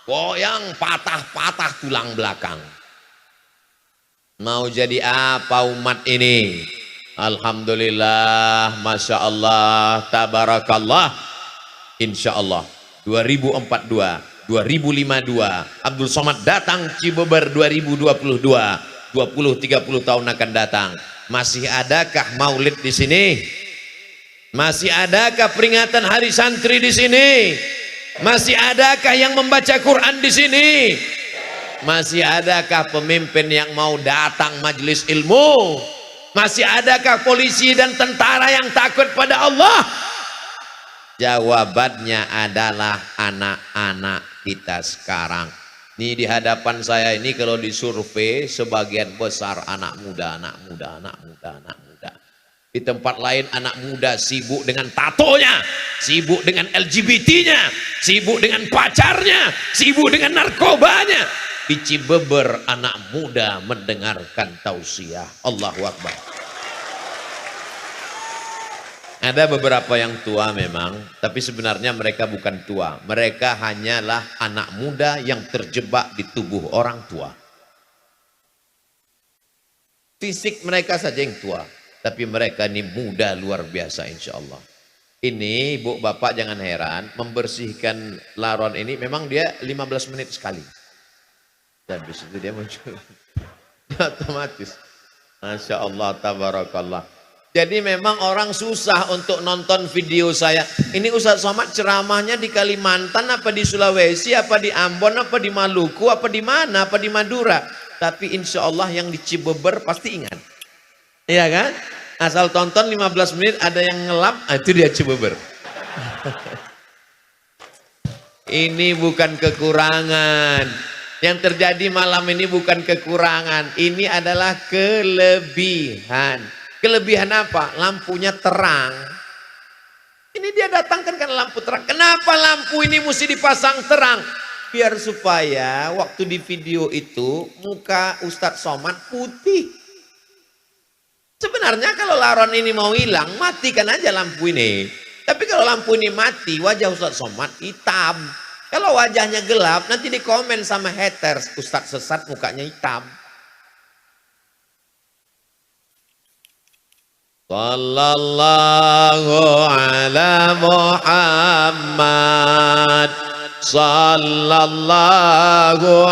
goyang patah-patah tulang belakang. Mau jadi apa umat ini? Alhamdulillah, Masya Allah, Tabarakallah. Insya Allah 2042, 2052 Abdul Somad datang Cibeber 2022, 20-30 tahun akan datang. Masih adakah maulid di sini? Masih adakah peringatan Hari Santri di sini? Masih adakah yang membaca Quran di sini? Masih adakah pemimpin yang mau datang majelis ilmu? Masih adakah polisi dan tentara yang takut pada Allah? Jawabannya adalah anak-anak kita sekarang. Ini di hadapan saya ini kalau disurvei sebagian besar anak muda, anak muda, anak muda, anak muda. Di tempat lain anak muda sibuk dengan tatonya, sibuk dengan LGBT-nya, sibuk dengan pacarnya, sibuk dengan narkobanya. Di Cibeber anak muda mendengarkan tausiah. Allahu Akbar. Ada beberapa yang tua memang, tapi sebenarnya mereka bukan tua. Mereka hanyalah anak muda yang terjebak di tubuh orang tua. Fisik mereka saja yang tua, tapi mereka ini muda luar biasa insya Allah. Ini Bu Bapak jangan heran, membersihkan laron ini memang dia 15 menit sekali. Dan di situ dia muncul. Otomatis. Masya Allah, tabarakallah. Jadi memang orang susah untuk nonton video saya. Ini Ustaz Somad ceramahnya di Kalimantan, apa di Sulawesi, apa di Ambon, apa di Maluku, apa di mana, apa di Madura. Tapi insya Allah yang di Cibeber pasti ingat. Iya kan? Asal tonton 15 menit ada yang ngelap, itu dia Cibeber. Ini bukan kekurangan. Yang terjadi malam ini bukan kekurangan, ini adalah kelebihan. Kelebihan apa? Lampunya terang. Ini dia datangkan karena lampu terang. Kenapa lampu ini mesti dipasang terang? Biar supaya waktu di video itu muka Ustadz Somad putih. Sebenarnya kalau laron ini mau hilang, matikan aja lampu ini. Tapi kalau lampu ini mati, wajah Ustadz Somad hitam. Kalau wajahnya gelap, nanti di komen sama haters, Ustadz sesat mukanya hitam. Sallallahu ala Muhammad, sallallahu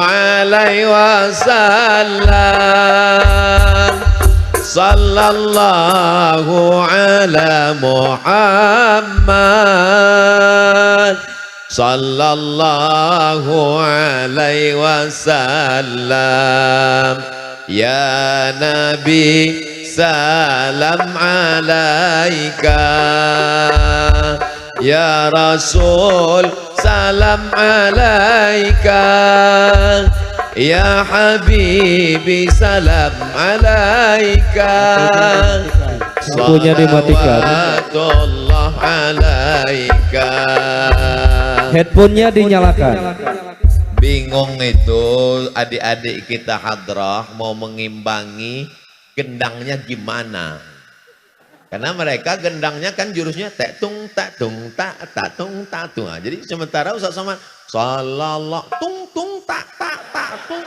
alaihi wasallam, sallallahu ala Muhammad, sallallahu alaihi wasallam. Ya Nabi salam alaika, ya Rasul salam alaika, ya Habibi salam alaika. Lampunya dimatikan. Salawatullah alaika. Headphone-nya dinyalakan. Bingung itu adik-adik kita hadrah mau mengimbangi gendangnya gimana? Karena mereka gendangnya kan jurusnya tak tung tak tung tak tung tak tung. Nah, jadi sementara Ustaz Somad sallallahu tung tung tak tung.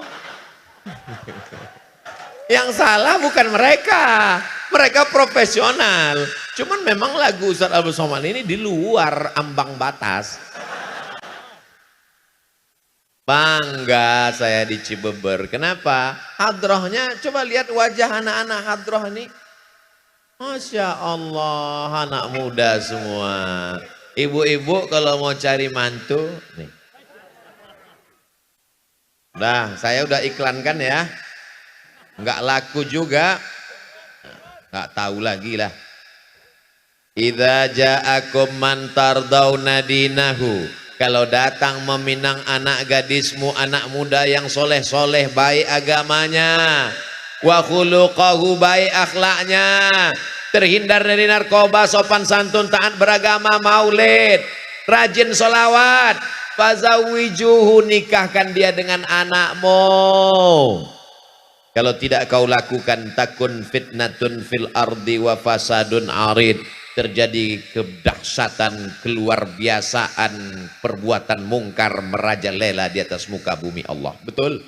Yang salah bukan mereka. Mereka profesional. Cuman memang lagu Ustaz Abdul Somad ini di luar ambang batas. Bangga saya di Cibeber. Kenapa? Hadrohnya, coba lihat wajah anak-anak hadroh ini. Masya Allah, anak muda semua. Ibu-ibu kalau mau cari mantu, nih. Nah, saya udah iklankan ya. Nggak laku juga. Nggak tahu lagi lah. Idza ja'akum man tardawna dinahu. Kalau datang meminang anak gadismu, anak muda yang soleh-soleh, baik agamanya, wa khuluqahu, baik akhlaknya, terhindar dari narkoba, sopan santun, taat beragama, maulid, rajin solawat, fazawijuhu, nikahkan dia dengan anakmu. Kalau tidak kau lakukan, takun fitnatun fil ardi wa fasadun arid. Terjadi kedahsyatan, keluar biasaan, perbuatan mungkar merajalela di atas muka bumi Allah. Betul?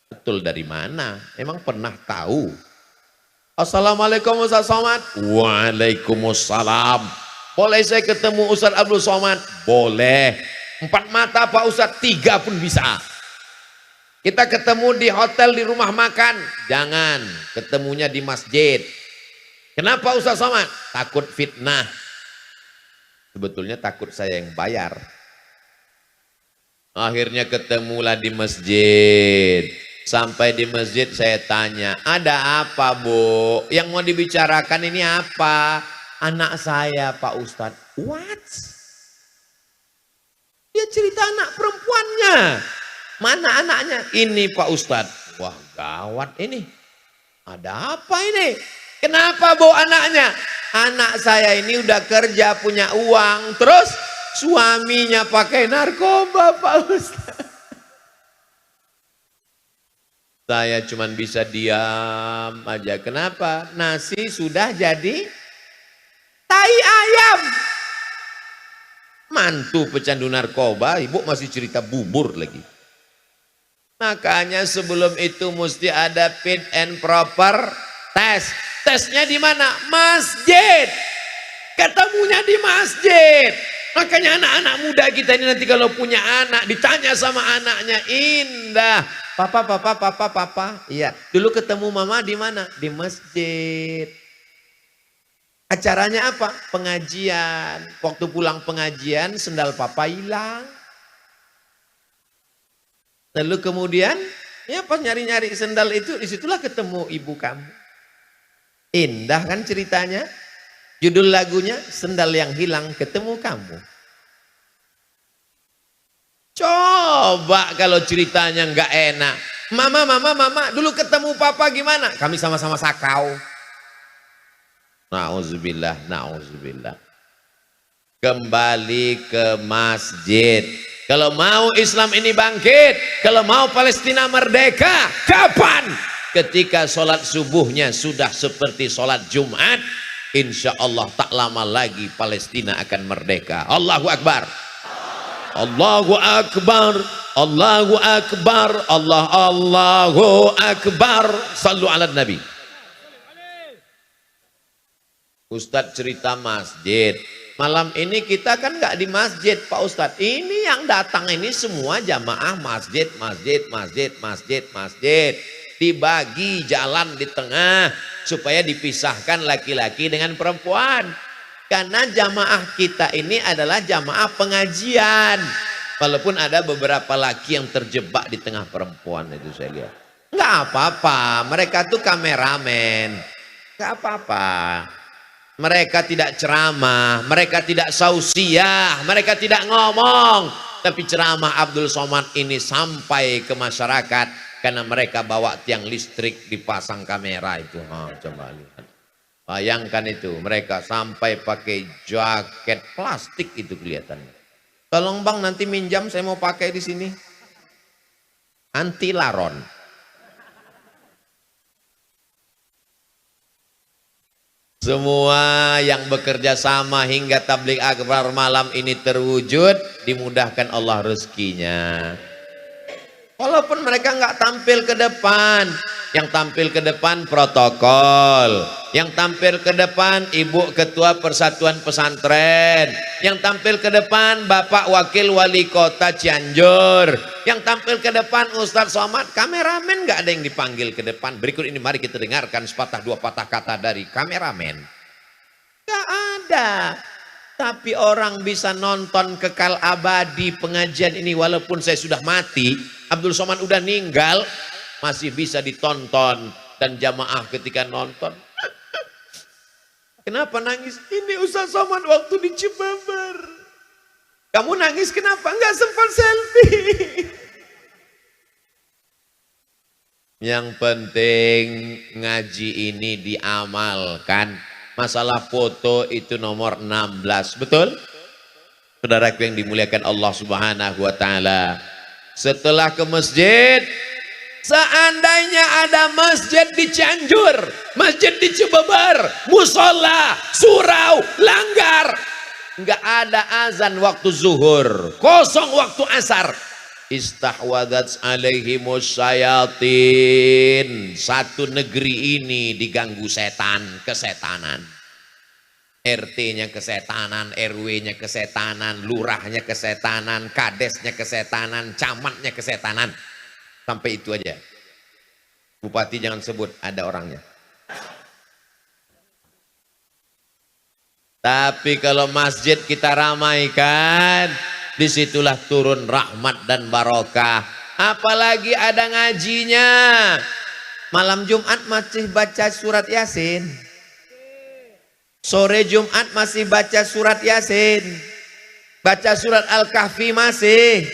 Betul dari mana? Emang pernah tahu? Assalamualaikum Ustaz Somad. Waalaikumsalam. Boleh saya ketemu Ustaz Abdul Somad? Boleh. 4 mata Pak Ustaz, 3 pun bisa. Kita ketemu di hotel, di rumah makan. Jangan, ketemunya di masjid. Kenapa Ustaz Somad? Takut fitnah. Sebetulnya takut saya yang bayar. Akhirnya ketemulah di masjid. Sampai di masjid saya tanya, ada apa Bu? Yang mau dibicarakan ini apa? Anak saya Pak Ustadz. What? Dia cerita anak perempuannya. Mana anaknya? Ini Pak Ustadz. Wah gawat ini. Ada apa ini? Kenapa bawa anaknya? Anak saya ini udah kerja, punya uang, terus suaminya pakai narkoba Pak Ustaz. Saya cuman bisa diam aja. Kenapa? Nasi sudah jadi tai ayam. Mantu pecandu narkoba, ibu masih cerita bubur lagi. Makanya sebelum itu mesti ada fit and proper test. Tesnya di mana? Masjid. Ketemunya di masjid. Makanya anak-anak muda kita ini nanti kalau punya anak ditanya sama anaknya, indah. Papa. Iya. Dulu ketemu mama di mana? Di masjid. Acaranya apa? Pengajian. Waktu pulang pengajian sendal papa hilang. Lalu kemudian ya pas nyari-nyari sendal itu, disitulah ketemu ibu kamu. Indah kan ceritanya? Judul lagunya Sendal yang Hilang Ketemu Kamu. Coba Coba kalau ceritanya nggak enak. Mama, dulu ketemu papa gimana? Kami sama-sama sakau. Na'udzubillah. Kembali ke masjid. Kalau mau Islam ini bangkit, kalau mau Palestina merdeka, kapan? Ketika sholat subuhnya sudah seperti sholat Jumat, insya Allah tak lama lagi Palestina akan merdeka. Allahu Akbar. Allahu Akbar. Allahu Akbar. Allahu Akbar. Sallu ala Nabi. Ustadz cerita masjid. Malam ini kita kan nggak di masjid Pak Ustadz. Ini yang datang ini semua jamaah masjid. Dibagi jalan di tengah supaya dipisahkan laki-laki dengan perempuan. Karena jamaah kita ini adalah jamaah pengajian. Walaupun ada beberapa laki yang terjebak di tengah perempuan itu saya lihat. Nggak apa-apa, mereka tuh kameramen. Nggak apa-apa. Mereka tidak ceramah, mereka tidak sausiah, mereka tidak ngomong. Tapi ceramah Abdul Somad ini sampai ke masyarakat karena mereka bawa tiang listrik dipasang kamera itu. Coba lihat. Bayangkan itu, mereka sampai pakai jaket plastik itu kelihatannya. Tolong bang nanti minjam saya mau pakai di sini. Anti laron. Semua yang bekerja sama hingga tabligh akbar malam ini terwujud, dimudahkan Allah rezekinya. Walaupun mereka nggak tampil ke depan, yang tampil ke depan protokol, yang tampil ke depan Ibu Ketua Persatuan Pesantren, yang tampil ke depan Bapak Wakil Wali Kota Cianjur, yang tampil ke depan Ustadz Somad. Kameramen nggak ada yang dipanggil ke depan. Berikut ini mari kita dengarkan sepatah dua patah kata dari kameramen. Nggak ada. Tapi orang bisa nonton kekal abadi pengajian ini walaupun saya sudah mati, Abdul Somad udah ninggal, masih bisa ditonton. Dan jamaah ketika nonton, kenapa nangis? Ini Ustaz Somad waktu di Cibabar. Kamu nangis kenapa? Enggak sempat selfie. Yang penting ngaji ini diamalkan. Masalah foto itu nomor 16, betul? Saudaraku yang dimuliakan Allah Subhanahu wa taala. Setelah ke masjid, seandainya ada masjid di Cianjur, masjid di Cibabar, musola, surau, langgar, enggak ada azan waktu zuhur, kosong waktu asar. Istahwadat alaihimus syayatin. Satu negeri ini diganggu setan, kesetanan. RT-nya kesetanan, RW-nya kesetanan, lurahnya kesetanan, kadesnya kesetanan, camatnya kesetanan. Sampai itu aja. Bupati jangan sebut, ada orangnya. Tapi kalau masjid kita ramaikan, disitulah turun rahmat dan barokah. Apalagi ada ngajinya. Malam Jumat masih baca surat Yasin. Sore Jumat masih baca surat Yasin. Baca surat Al-Kahfi masih.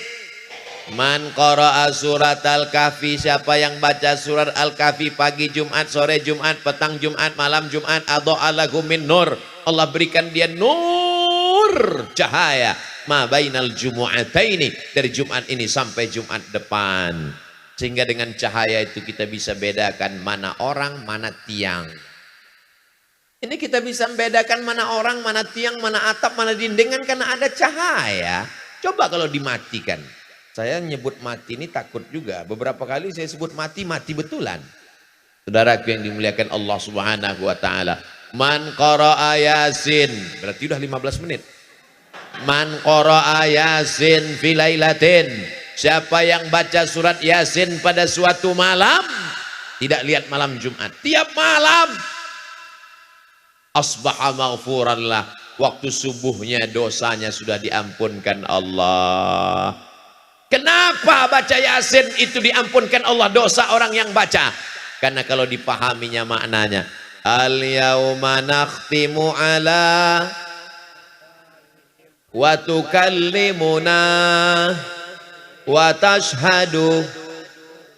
Man qara'a surat Al-Kahfi, siapa yang baca surat Al-Kahfi pagi Jumat, sore Jumat, petang Jumat, malam Jumat, adha'a lahu min nur. Allah berikan dia nur, cahaya. Ma bainal jumu'ataini, dari Jumat ini sampai Jumat depan. Sehingga dengan cahaya itu kita bisa bedakan mana orang, mana tiang. Ini kita bisa membedakan mana orang, mana tiang, mana atap, mana dinding kan karena ada cahaya. Coba kalau dimatikan. Saya nyebut mati ini takut juga. Beberapa kali saya sebut mati, mati betulan. Saudaraku yang dimuliakan Allah Subhanahu wa taala. Man qara'a Yasin, berarti udah 15 menit. Man qara'a Yasin fi lailatin, siapa yang baca surat Yasin pada suatu malam, tidak lihat malam Jumat, tiap malam, asbaha maghfuran lah, waktu subuhnya dosanya sudah diampunkan Allah. Kenapa baca Yasin itu diampunkan Allah dosa orang yang baca? Karena kalau dipahaminya maknanya, al yauma nakhtimu ala wa tukallimuna wa tashhadu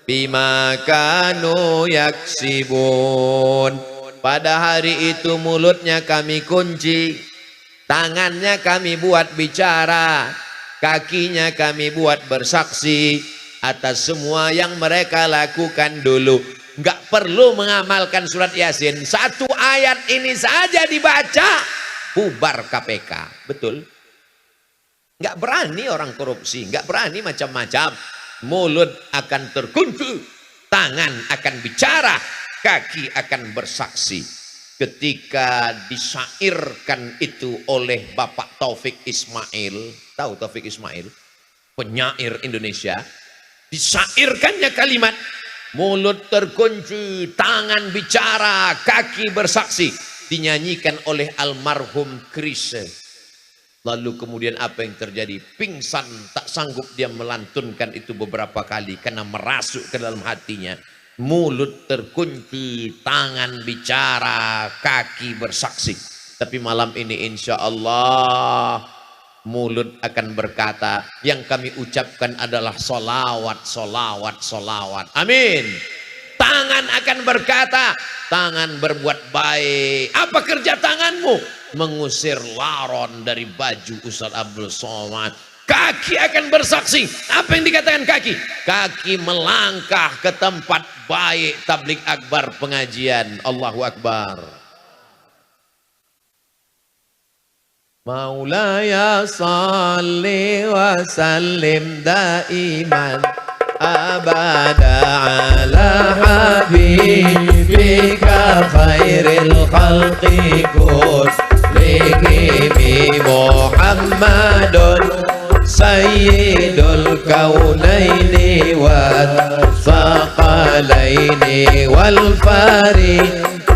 bima kanu yaksibun. Pada hari itu mulutnya kami kunci, tangannya kami buat bicara, kakinya kami buat bersaksi atas semua yang mereka lakukan dulu. Enggak perlu mengamalkan surat Yasin, satu ayat ini saja dibaca bubar KPK. Betul? Enggak berani orang korupsi, enggak berani macam-macam. Mulut akan terkunci, tangan akan bicara, kaki akan bersaksi. Ketika disyairkan itu oleh Bapak Taufik Ismail, tahu Taufik Ismail, penyair Indonesia, disyairkannya kalimat mulut terkunci, tangan bicara, kaki bersaksi, dinyanyikan oleh almarhum Chrisye. Lalu kemudian apa yang terjadi? Pingsan, tak sanggup dia melantunkan itu beberapa kali karena merasuk ke dalam hatinya. Mulut terkunci, tangan bicara, kaki bersaksi. Tapi malam ini insya Allah mulut akan berkata, yang kami ucapkan adalah solawat, solawat, solawat. Amin. Tangan akan berkata, tangan berbuat baik. Apa kerja tanganmu? Mengusir laron dari baju Ustaz Abdul Somad. Kaki akan bersaksi. Apa yang dikatakan kaki? Kaki melangkah ke tempat baik tablik akbar pengajian. Allahu Akbar. Maulaya salli wa sallim daiman abada ala habibika khairil khalqi kullihim Muhammadun sayyidul kaunaini wal thaqalaini wal fariqaini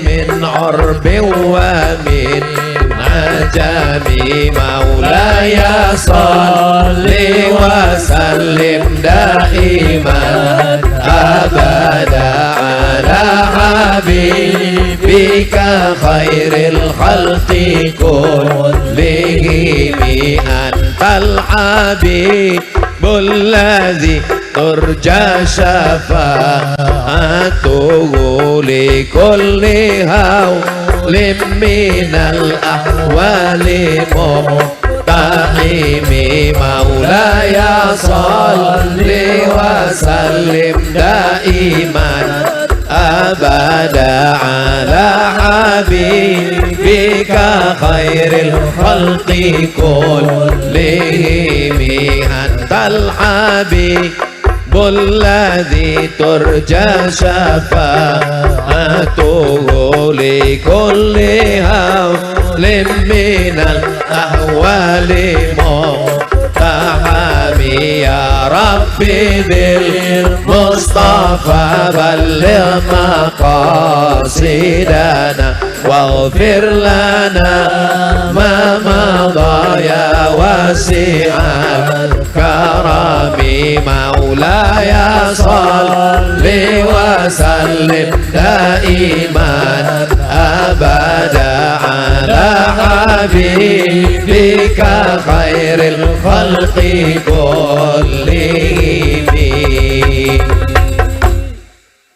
min urbin wa min ajami. Maulaya salli wa sallim daiman abada ala habibika khairil khalqi kullihim antal habibul ladzi turja syafa'atuhu li kulli hawlim minal ahwali muqtahimi. Maulaya salli wa sallim daiman abada ala habibika khairil khalqi kullihim antal habibul ladzi turja syafa'atuhu li kulli hawlim minal ahwali muqtahami. Ya Rabbi bil Mustafa balligh maqasidana waghfir lana ma madha ya wasi'al karami. Maulaya salli wa sallim daiman abada ala habibika khairil khalqi kullihim.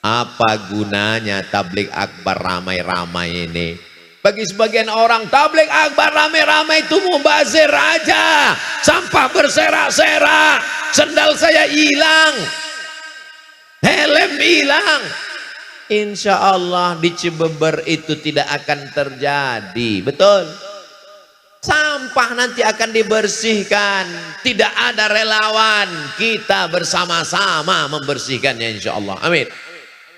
Apa gunanya tablik akbar ramai-ramai ini? Bagi sebagian orang tablik akbar ramai-ramai itu mubazir aja, sampah berserak-serak, sendal saya hilang, helm hilang. Insya Allah di Cibeber itu tidak akan terjadi. Betul? Sampah nanti akan dibersihkan, tidak ada relawan, kita bersama-sama membersihkannya insya Allah. Amin.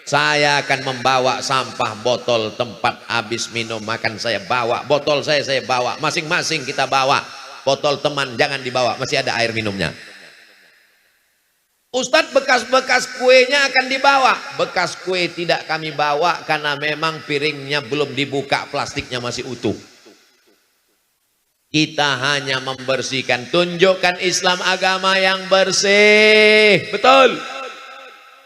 Saya akan membawa sampah botol tempat habis minum makan, saya bawa botol, saya bawa, masing-masing kita bawa. Botol teman jangan dibawa, masih ada air minumnya. Ustadz, bekas-bekas kuenya akan dibawa. Bekas kue tidak kami bawa karena memang piringnya belum dibuka, plastiknya masih utuh. Kita hanya membersihkan, tunjukkan Islam agama yang bersih. Betul?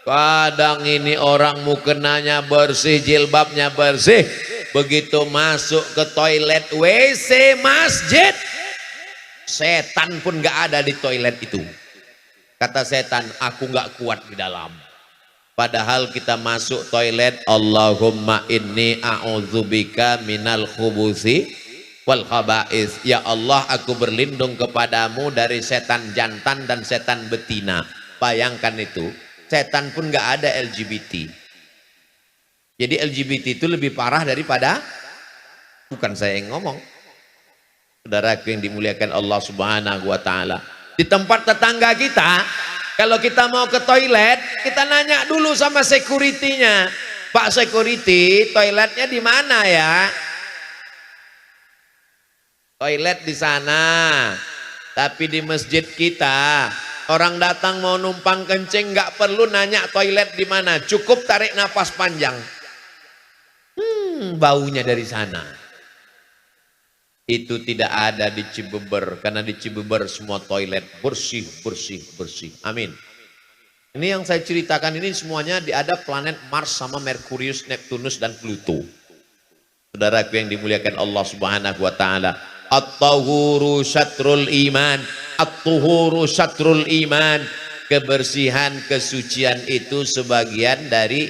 Kadang ini orang mukenanya bersih, jilbabnya bersih, begitu masuk ke toilet WC masjid, setan pun gak ada di toilet itu. Kata setan, aku nggak kuat di dalam. Padahal kita masuk toilet, Allahumma inni a'udzubika minal khubuthi wal khaba'is. Ya Allah, aku berlindung kepadamu dari setan jantan dan setan betina. Bayangkan itu, setan pun nggak ada LGBT. Jadi LGBT itu lebih parah daripada, bukan saya yang ngomong, saudaraku yang dimuliakan Allah Subhanahu wa Ta'ala. Di tempat tetangga kita, kalau kita mau ke toilet, kita nanya dulu sama security-nya. Pak security, toiletnya di mana ya? Toilet di sana. Tapi di masjid kita, orang datang mau numpang kencing, nggak perlu nanya toilet di mana. Cukup tarik napas panjang. Baunya dari sana. Itu tidak ada di Cibeber, karena di Cibeber semua toilet bersih, bersih, bersih. Amin. Ini yang saya ceritakan ini semuanya ada planet Mars sama Merkurius, Neptunus dan Pluto. Saudaraku yang dimuliakan Allah Subhanahu wa Ta'ala. At-tahuru syatrul iman. At-tuhuru syatrul iman. Kebersihan, kesucian itu sebagian dari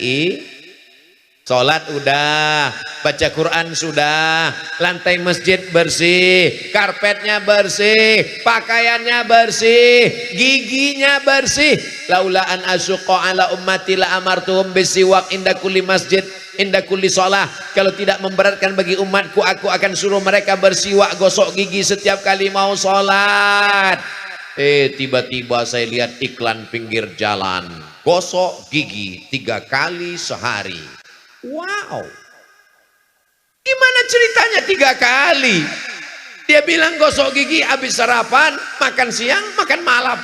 sholat udah, baca Quran sudah, lantai masjid bersih, karpetnya bersih, pakaiannya bersih, giginya bersih. Laula an asyqa ala ummati la amartuhum bisiwak inda kulli masjid inda kulli shalah. Kalau tidak memberatkan bagi umatku, aku akan suruh mereka bersiwak, gosok gigi setiap kali mau sholat. Tiba-tiba saya lihat iklan pinggir jalan, gosok gigi 3 kali sehari. Wow, gimana ceritanya 3 kali? Dia bilang gosok gigi habis sarapan, makan siang, makan malam.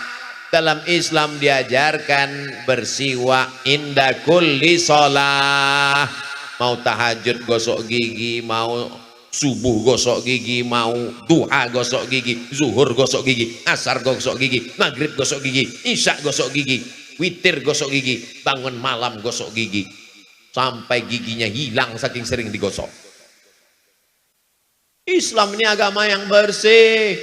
Dalam Islam diajarkan bersiwak inda kulli sholah. Mau tahajud gosok gigi, mau subuh gosok gigi, mau duha gosok gigi, zuhur gosok gigi, asar gosok gigi, maghrib gosok gigi, isya gosok gigi, witir gosok gigi, bangun malam gosok gigi. Sampai giginya hilang saking sering digosok. Islam ini agama yang bersih.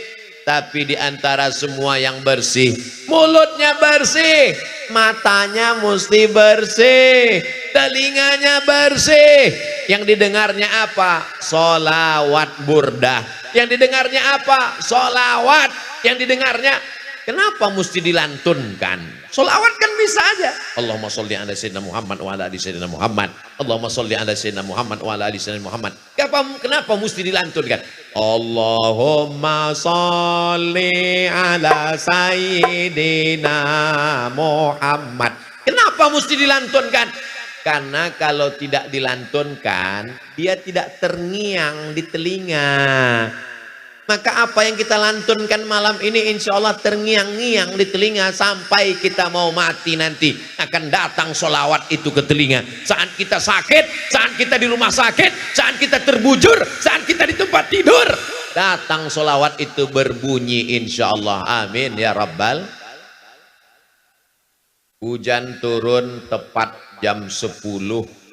Tapi di antara semua yang bersih, mulutnya bersih, matanya mesti bersih, telinganya bersih. Yang didengarnya apa? Sholawat burdah. Yang didengarnya apa? Sholawat. Yang didengarnya, kenapa mesti dilantunkan? Sholawat kan bisa aja. Allahumma sholli ala sayyidina Muhammad wa ala ali sayyidina Muhammad. Allahumma sholli ala sayyidina Muhammad wa ala ali sayyidina Muhammad. Kenapa mesti dilantunkan? Allahumma sholli ala sayyidina Muhammad. Kenapa mesti dilantunkan? Karena kalau tidak dilantunkan, dia tidak terngiang di telinga. Maka apa yang kita lantunkan malam ini insya Allah terngiang-ngiang di telinga sampai kita mau mati nanti. Akan datang sholawat itu ke telinga. Saat kita sakit, saat kita di rumah sakit, saat kita terbujur, saat kita di tempat tidur. Datang sholawat itu berbunyi insya Allah. Amin ya Rabbal. Hujan turun tepat jam 10.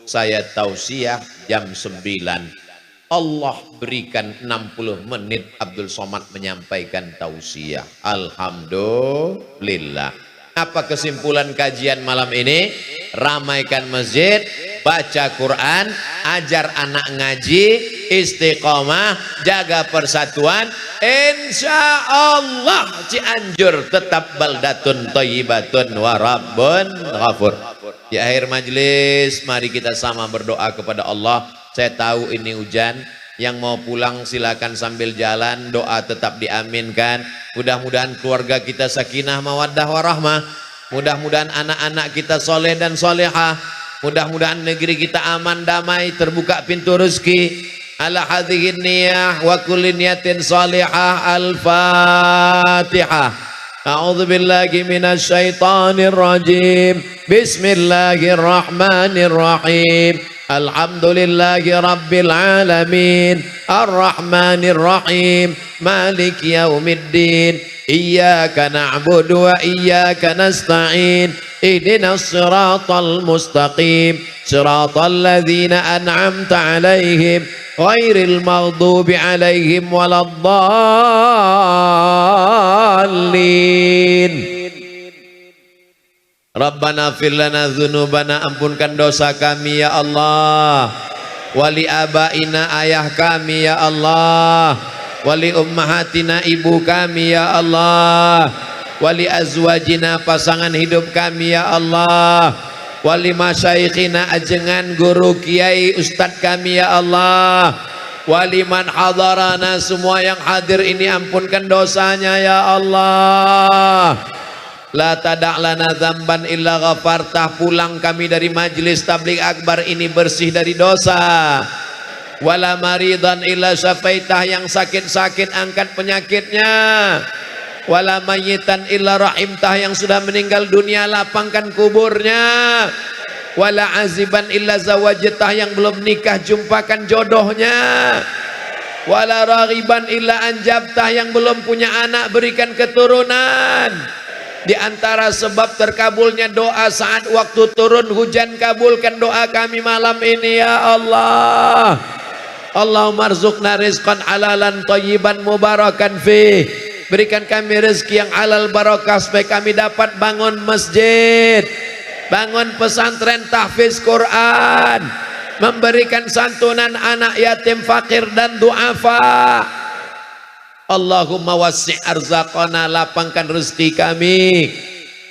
Saya tausiah jam 9. Allah berikan 60 menit Abdul Somad menyampaikan tausiah. Alhamdulillah. Apa kesimpulan kajian malam ini? Ramaikan masjid, baca Quran, ajar anak ngaji, istiqomah, jaga persatuan. Insya Allah Cianjur tetap baldatun thayyibatun wa rabbun ghafur. Di akhir majlis mari kita sama berdoa kepada Allah. Saya tahu ini hujan, yang mau pulang silakan sambil jalan, doa tetap diaminkan. Mudah-mudahan keluarga kita sakinah mawaddah warahmah. Mudah-mudahan anak-anak kita soleh dan solehah. Mudah-mudahan negeri kita aman damai, terbuka pintu rezeki. Ala hadhihi niyah wa kulli niyatin salihah. Al-Fatihah. A'udzu billahi minasy syaithanir rajim. Bismillahirrahmanirrahim. Alhamdulillahi Rabbil Alamin. Ar-Rahmanir Rahim. Malik Yaumiddin. Iyyaka na'budu wa iyyaka nasta'in. Ihdinas siratal mustaqim. Siratal ladzina an'amta 'alaihim ghairil maghdubi 'alaihim waladdallin. Rabbana fir lana dzunubana, ampunkan dosa kami ya Allah. Wali abaina, ayah kami ya Allah. Wali ummahatina, ibu kami ya Allah. Wali azwajina, pasangan hidup kami ya Allah. Wali masyaikhina, ajengan guru kiai ustadz kami ya Allah. Wali man hadarana, semua yang hadir ini ampunkan dosanya ya Allah. La tada' lana dzamban illa ghafartah, pulang kami dari majlis tabligh akbar ini bersih dari dosa. Wala maridan illa syafaitah, yang sakit-sakit angkat penyakitnya. Wala mayyitan illa rahimtah, yang sudah meninggal dunia lapangkan kuburnya. Wala aziban illa zawajtah, yang belum nikah jumpakan jodohnya. Wala raghiban illa anjabtah, yang belum punya anak berikan keturunan. Di antara sebab terkabulnya doa saat waktu turun hujan, kabulkan doa kami malam ini ya Allah. Allahumma arzuqna rizqan halalan thayyiban mubarakan fih. Berikan kami rezeki yang halal barakah supaya kami dapat bangun masjid, bangun pesantren tahfiz Quran, memberikan santunan anak yatim fakir dan duafa. Allahumma wasi' arzaqana, lapangkan rezeki kami.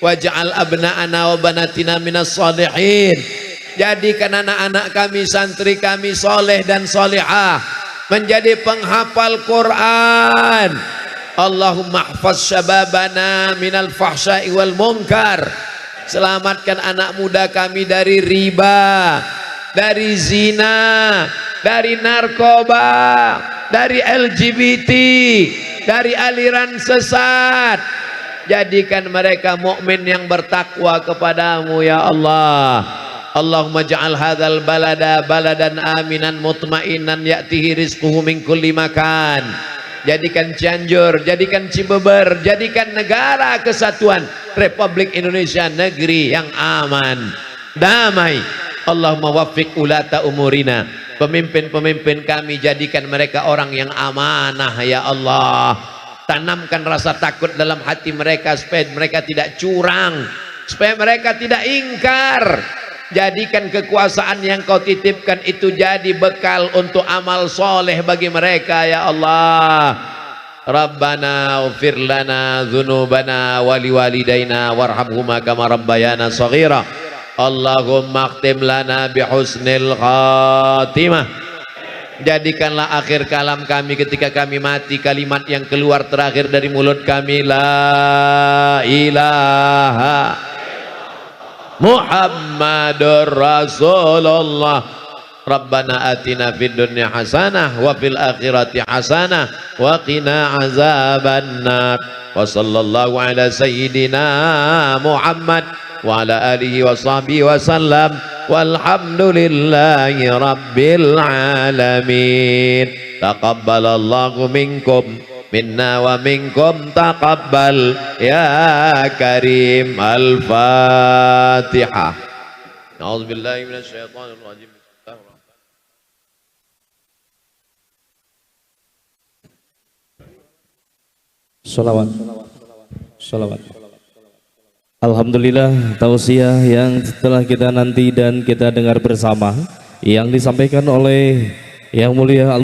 Waj'al abna'ana wa banatina minas salihin, jadikan anak-anak kami, santri kami soleh dan solihah, menjadi penghafal Quran. Allahumma hafaz syababana minal fahsya'i wal munkar, selamatkan anak muda kami dari riba, dari zina, dari narkoba, dari LGBT, dari aliran sesat. Jadikan mereka mukmin yang bertakwa kepadamu ya Allah. Allahumma ja'al hadzal balada baladan aminan mutmainan ya'tihi rizquhu min kulli makan. Jadikan Cianjur, jadikan Cibeber, jadikan negara kesatuan Republik Indonesia negeri yang aman, damai. Allahumma waffiq ulata umurina, pemimpin-pemimpin kami jadikan mereka orang yang amanah ya Allah. Tanamkan rasa takut dalam hati mereka supaya mereka tidak curang, supaya mereka tidak ingkar. Jadikan kekuasaan yang kau titipkan itu jadi bekal untuk amal soleh bagi mereka ya Allah. Rabbana ighfir lana dzunubana wali walidaina warhamhuma kama rabbayana shaghira. Allahumma akhtim lana bihusnil khatimah. Jadikanlah akhir kalam kami ketika kami mati, kalimat yang keluar terakhir dari mulut kami la ilaha Muhammadur Rasulullah. Rabbana atina fid dunya hasanah wa fil akhirati hasanah wa qina azabannar. Wa sallallahu ala sayyidina Muhammad wa ala alihi wa sahbihi wa sallam. Walhamdulillahi rabbil alamin. Taqabbalallahu minkum minna wa minkum taqabbal ya karim. Al-Fatihah. A'udzubillahi minasyaitonir rajim. Sholawat. Sholawat. Alhamdulillah, tausiah yang telah kita nanti dan kita dengar bersama yang disampaikan oleh Yang Mulia